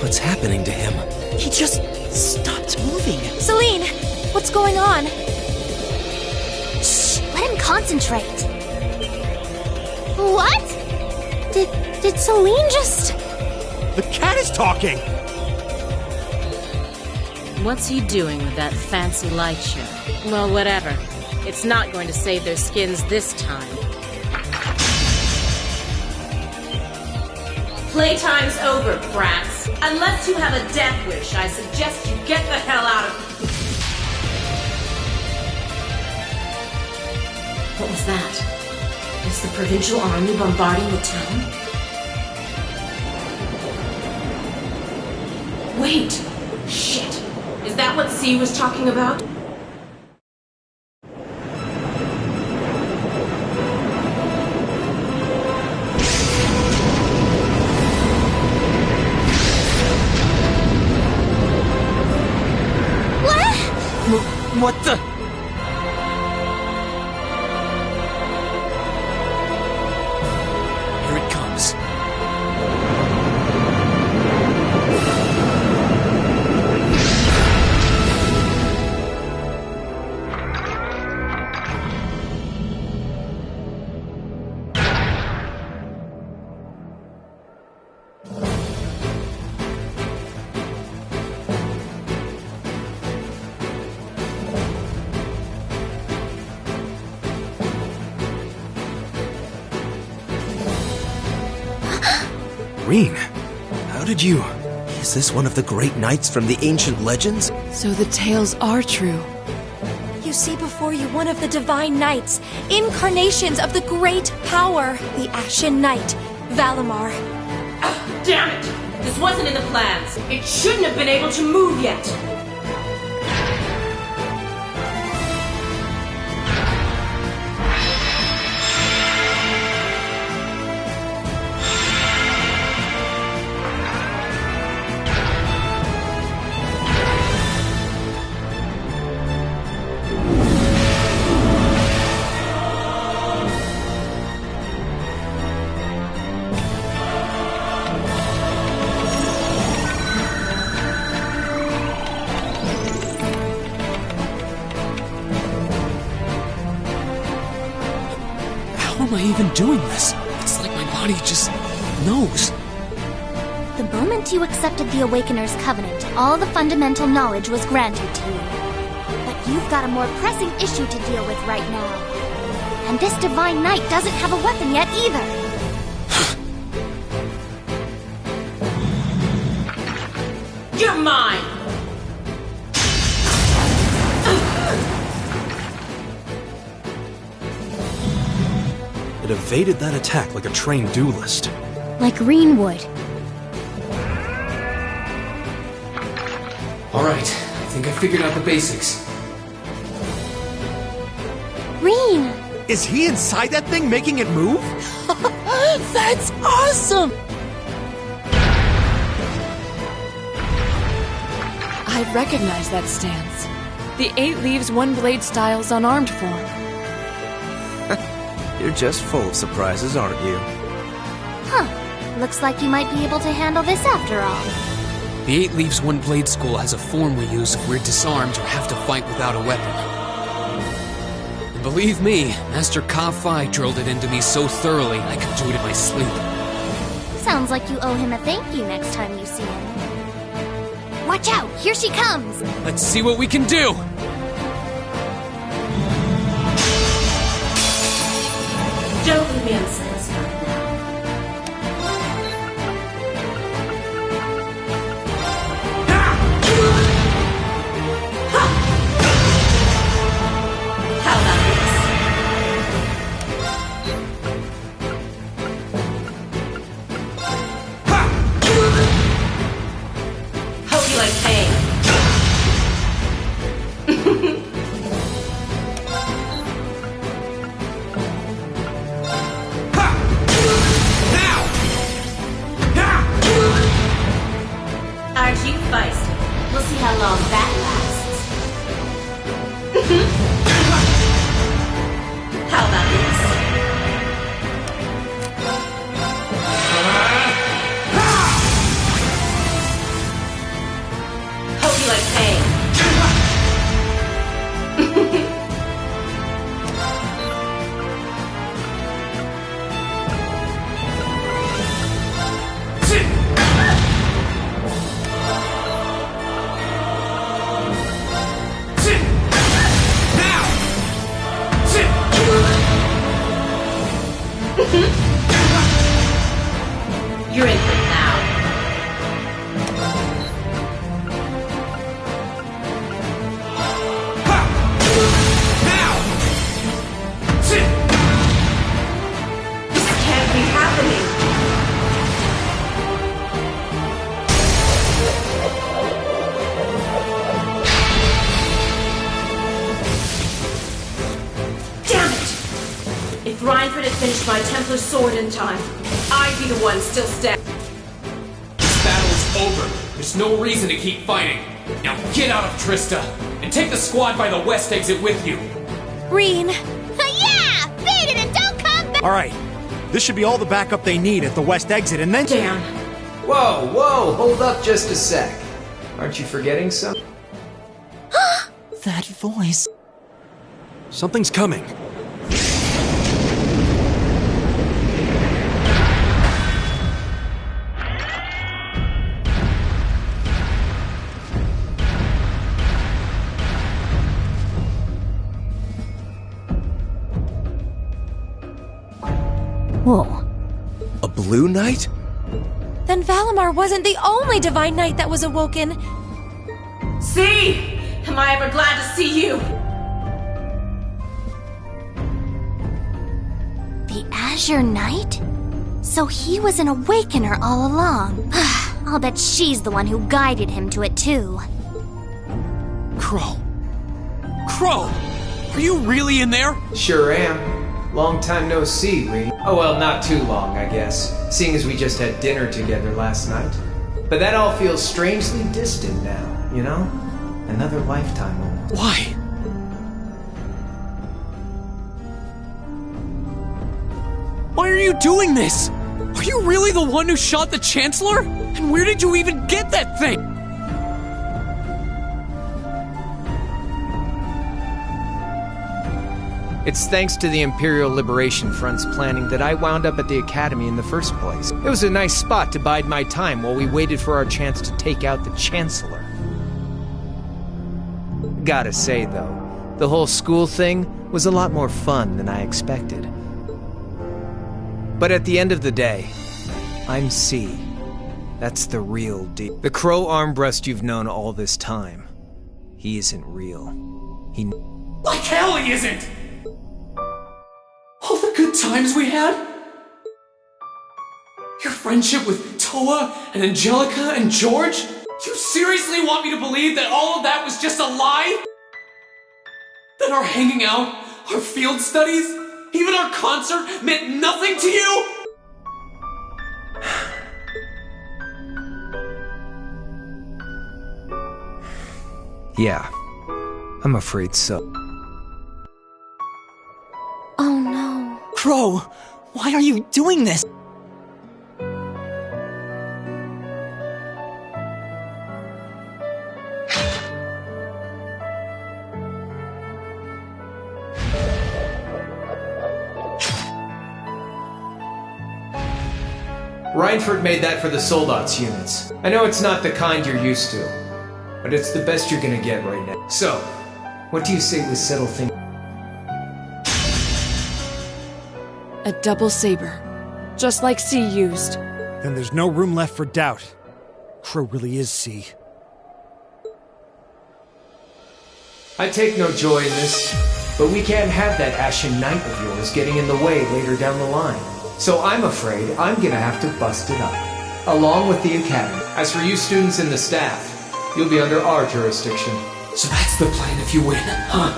What's happening to him? He just stopped moving. Celine, what's going on? Shh, let him concentrate. What? Did Celine just... The cat is talking! What's he doing with that fancy light show? Well, whatever. It's not going to save their skins this time. Playtime's over, brats. Unless you have a death wish, I suggest you get the hell out of... What was that? the provincial army bombarding the town? Wait! Shit! Is that what C was talking about? What the? Here it comes. Reen, how did you... Is this one of the great knights from the ancient legends? So the tales are true. You see before you one of the divine knights, incarnations of the great power, the Ashen Knight, Valimar. Damn it! This wasn't in the plans. It shouldn't have been able to move yet. How am I even doing this? It's like my body just knows. The moment you accepted the Awakener's Covenant, all the fundamental knowledge was granted to you. But you've got a more pressing issue to deal with right now. And this Divine Knight doesn't have a weapon yet either. You're mine! It evaded that attack like a trained duelist. Like Reen would. Alright, I think I figured out the basics. Reen! Is he inside that thing making it move? That's awesome! I recognize that stance. The 8 Leaves One Blade style's unarmed form. You're just full of surprises, aren't you? Huh. Looks like you might be able to handle this after all. The 8 Leaves One Blade School has a form we use if we're disarmed or have to fight without a weapon. And believe me, Master Ka-Fi drilled it into me so thoroughly I could do it in my sleep. Sounds like you owe him a thank you next time you see him. Watch out! Here she comes! Let's see what we can do! Don't leave me unsatisfied now. How about this? Hope you like pain. Aren't you feisty? We'll see how long that lasts. How about this? Hope you like pain. How Reinford had finished my Templar sword in time, I'd be the one still standing. This battle is over. There's no reason to keep fighting. Now get out of Trista, and take the squad by the west exit with you. Reen! Yeah! Beat it and don't come back! Alright, this should be all the backup they need at the west exit, and then— Damn. Whoa, whoa, hold up just a sec. Aren't you forgetting something? That voice. Something's coming. Whoa. A blue knight? Then Valimar wasn't the only Divine Knight that was awoken. See? Am I ever glad to see you? The Azure Knight? So he was an Awakener all along. I'll bet she's the one who guided him to it too. Crow. Crow! Are you really in there? Sure am. Long time no see, Reen. Oh well, not too long, I guess, seeing as we just had dinner together last night. But that all feels strangely distant now, you know? Another lifetime almost. Why? Why are you doing this? Are you really the one who shot the Chancellor? And where did you even get that thing? It's thanks to the Imperial Liberation Front's planning that I wound up at the Academy in the first place. It was a nice spot to bide my time while we waited for our chance to take out the Chancellor. Gotta say, though, the whole school thing was a lot more fun than I expected. But at the end of the day, I'm C. That's the real deal. The Crow Armbrust you've known all this time, he isn't real. He— Like hell he isn't! All the good times we had? Your friendship with Toa and Angelica and George? You seriously want me to believe that all of that was just a lie? That our hanging out, our field studies, even our concert meant nothing to you? Yeah, I'm afraid so. Oh no. Crow, why are you doing this? Reinford made that for the Soldats units. I know it's not the kind you're used to, but it's the best you're gonna get right now. So, what do you say we settle things? A double saber. Just like C used. Then there's no room left for doubt. Crow really is C. I take no joy in this, but we can't have that Ashen Knight of yours getting in the way later down the line. So I'm afraid I'm gonna have to bust it up, along with the Academy. As for you students and the staff, you'll be under our jurisdiction. So that's the plan if you win, huh?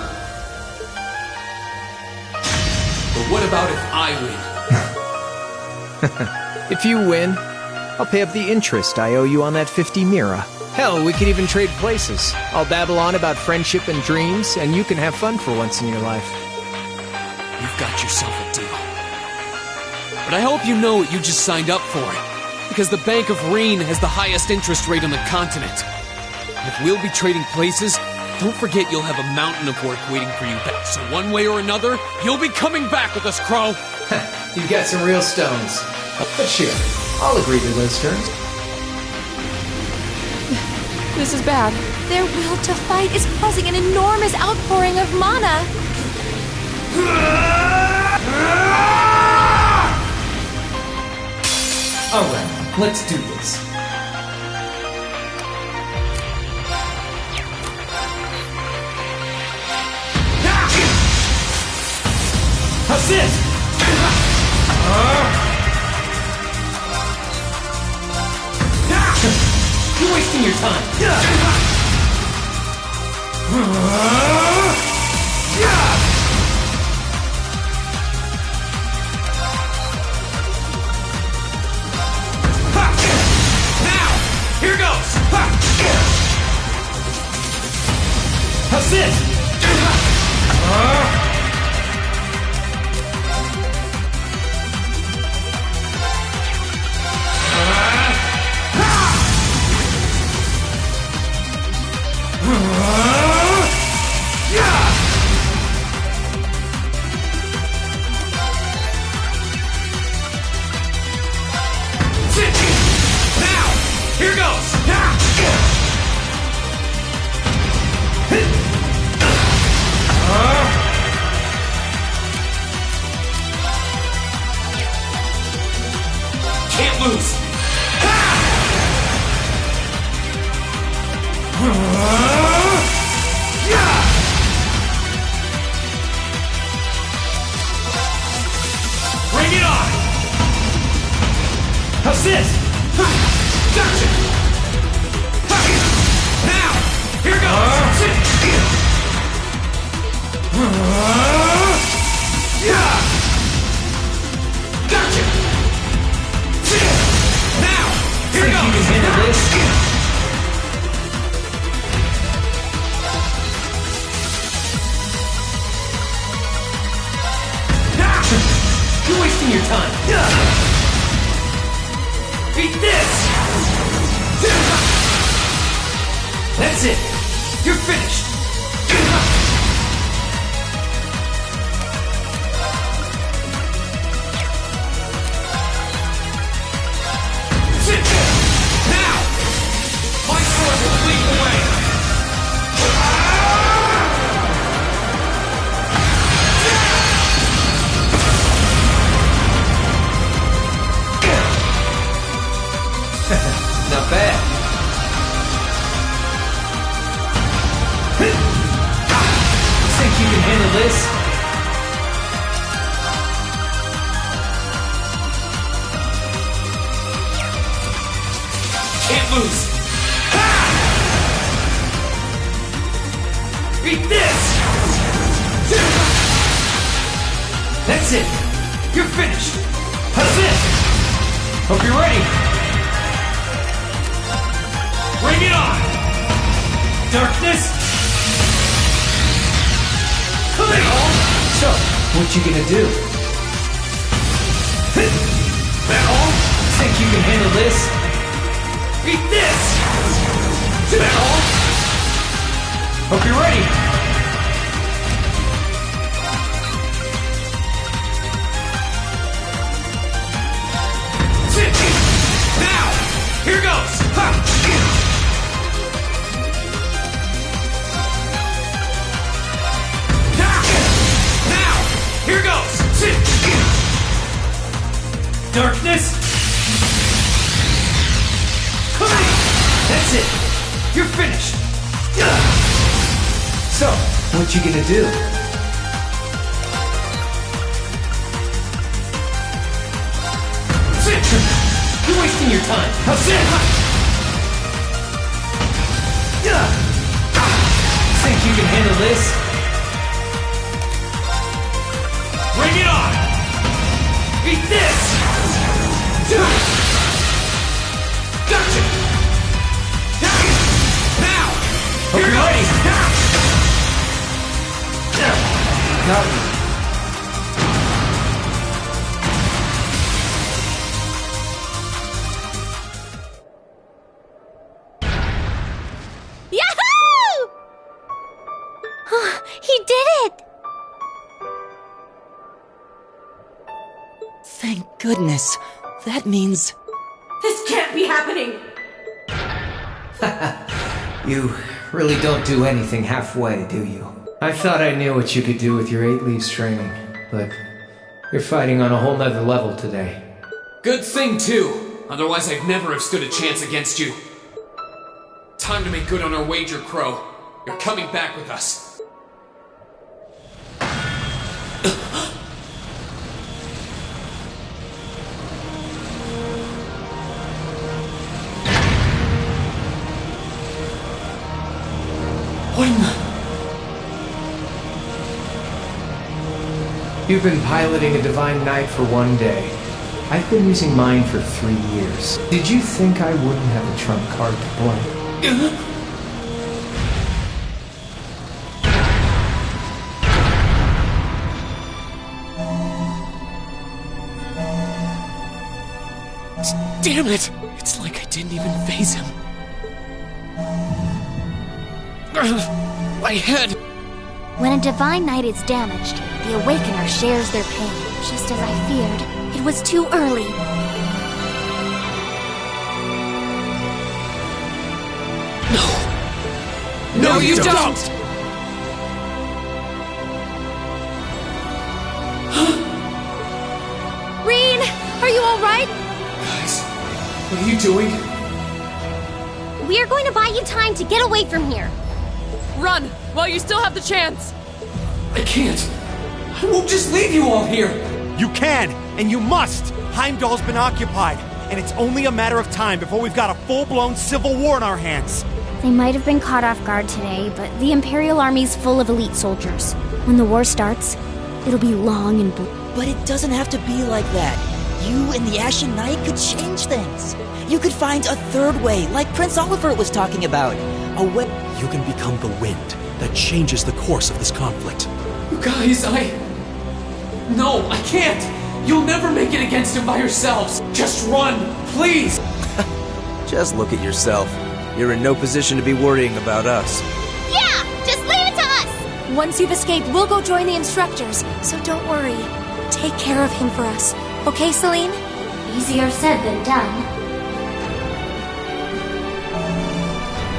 But what about if I win? If you win, I'll pay up the interest I owe you on that 50 Mira. Hell, we could even trade places. I'll babble on about friendship and dreams, and you can have fun for once in your life. You've got yourself a deal. But I hope you know what you just signed up for. Because the Bank of Reen has the highest interest rate on the continent. And if we'll be trading places, don't forget you'll have a mountain of work waiting for you back. So one way or another, you'll be coming back with us, Crow. You've got some real stones. But sure, I'll agree to those terms. This is bad. Their will to fight is causing an enormous outpouring of mana. Alright, let's do this. Assist! You're wasting your time. Gotcha! Now! Here goes! You can handle this? You're wasting your time. Beat this! That's it! You're finished! Now! My sword will lead the way! Not bad. Think you can handle this? Can't lose. Beat this! That's it. You're finished. How's this? Hope you're ready. Bring it on! Darkness! So, what you gonna do? That all? Think you can handle this? Beat this! That all? Hope you're ready! Now! Here goes! Ha! Here goes! Darkness! That's it! You're finished! So, what you gonna do? You're wasting your time! How's it? Think you can handle this? Bring it on! Beat this! Gotcha! Now! Hope you're ready! Got me. Yahoo! He did it! Thank goodness. That means... This can't be happening! You really don't do anything halfway, do you? I thought I knew what you could do with your 8 leaves training, but you're fighting on a whole nother level today. Good thing, too. Otherwise, I'd never have stood a chance against you. Time to make good on our wager, Crow. You're coming back with us. You've been piloting a Divine Knight for 1 day. I've been using mine for 3 years. Did you think I wouldn't have a trump card to play? Damn it! It's like I didn't even phase him. My head! When a Divine Knight is damaged, the Awakener shares their pain, just as I feared. It was too early. No, you don't! Reen, are you alright? Guys, what are you doing? We are going to buy you time to get away from here. Run, while you still have the chance! I can't! I won't just leave you all here! You can, and you must! Heimdall's been occupied, and it's only a matter of time before we've got a full-blown civil war on our hands. They might have been caught off guard today, but the Imperial Army's full of elite soldiers. When the war starts, it'll be long and But it doesn't have to be like that. You and the Ashen Knight could change things. You could find a third way, like Prince Oliver was talking about. A way... You can become the wind that changes the course of this conflict. You guys, No, I can't! You'll never make it against him by yourselves! Just run, please! Just look at yourself. You're in no position to be worrying about us. Yeah! Just leave it to us! Once you've escaped, we'll go join the instructors. So don't worry. Take care of him for us. Okay, Celine? Easier said than done.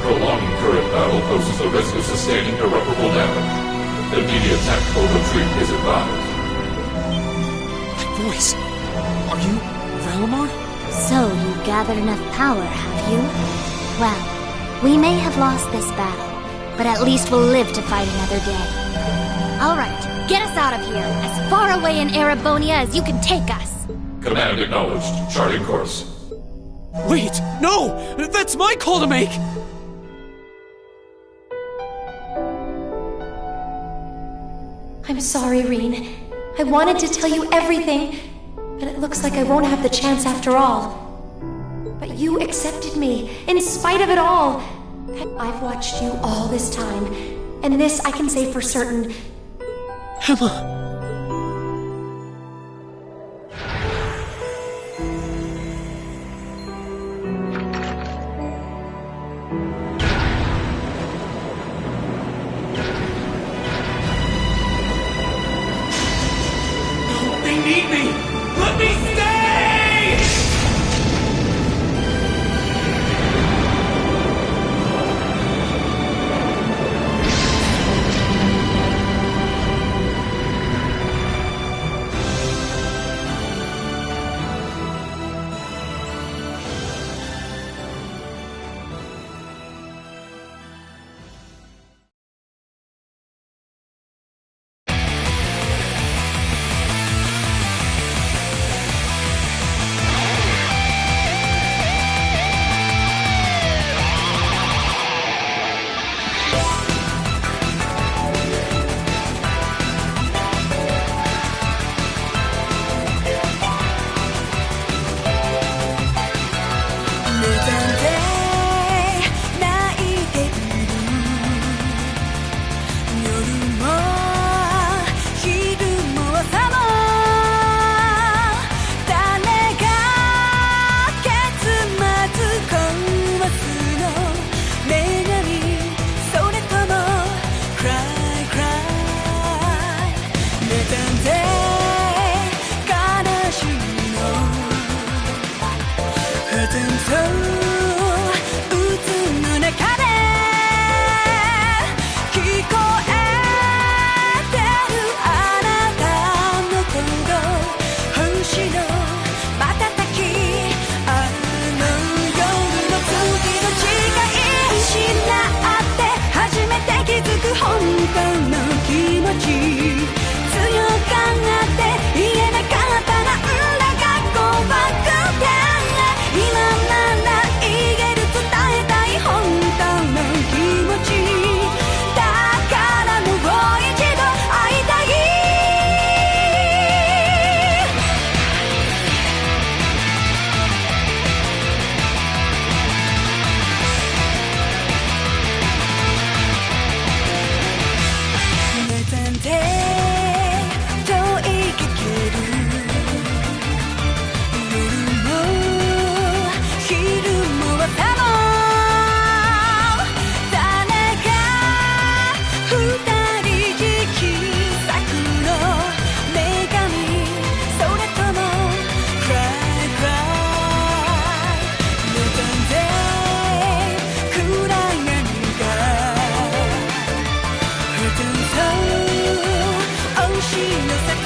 Prolonging current battle poses the risk of sustaining irreparable damage. Immediate tactical retreat is advised. That voice! Are you Valimar? So you gathered enough power, have you? Well, we may have lost this battle, but at least we'll live to fight another day. Alright, get us out of here, as far away in Erebonia as you can take us! Command acknowledged. Charting course. Wait! No! That's my call to make! I'm sorry, Reen. I wanted to tell you everything, but it looks like I won't have the chance after all. But you accepted me, in spite of it all. I've watched you all this time, and this I can say for certain. Emma! Need me! Let me stay! Oh, she knows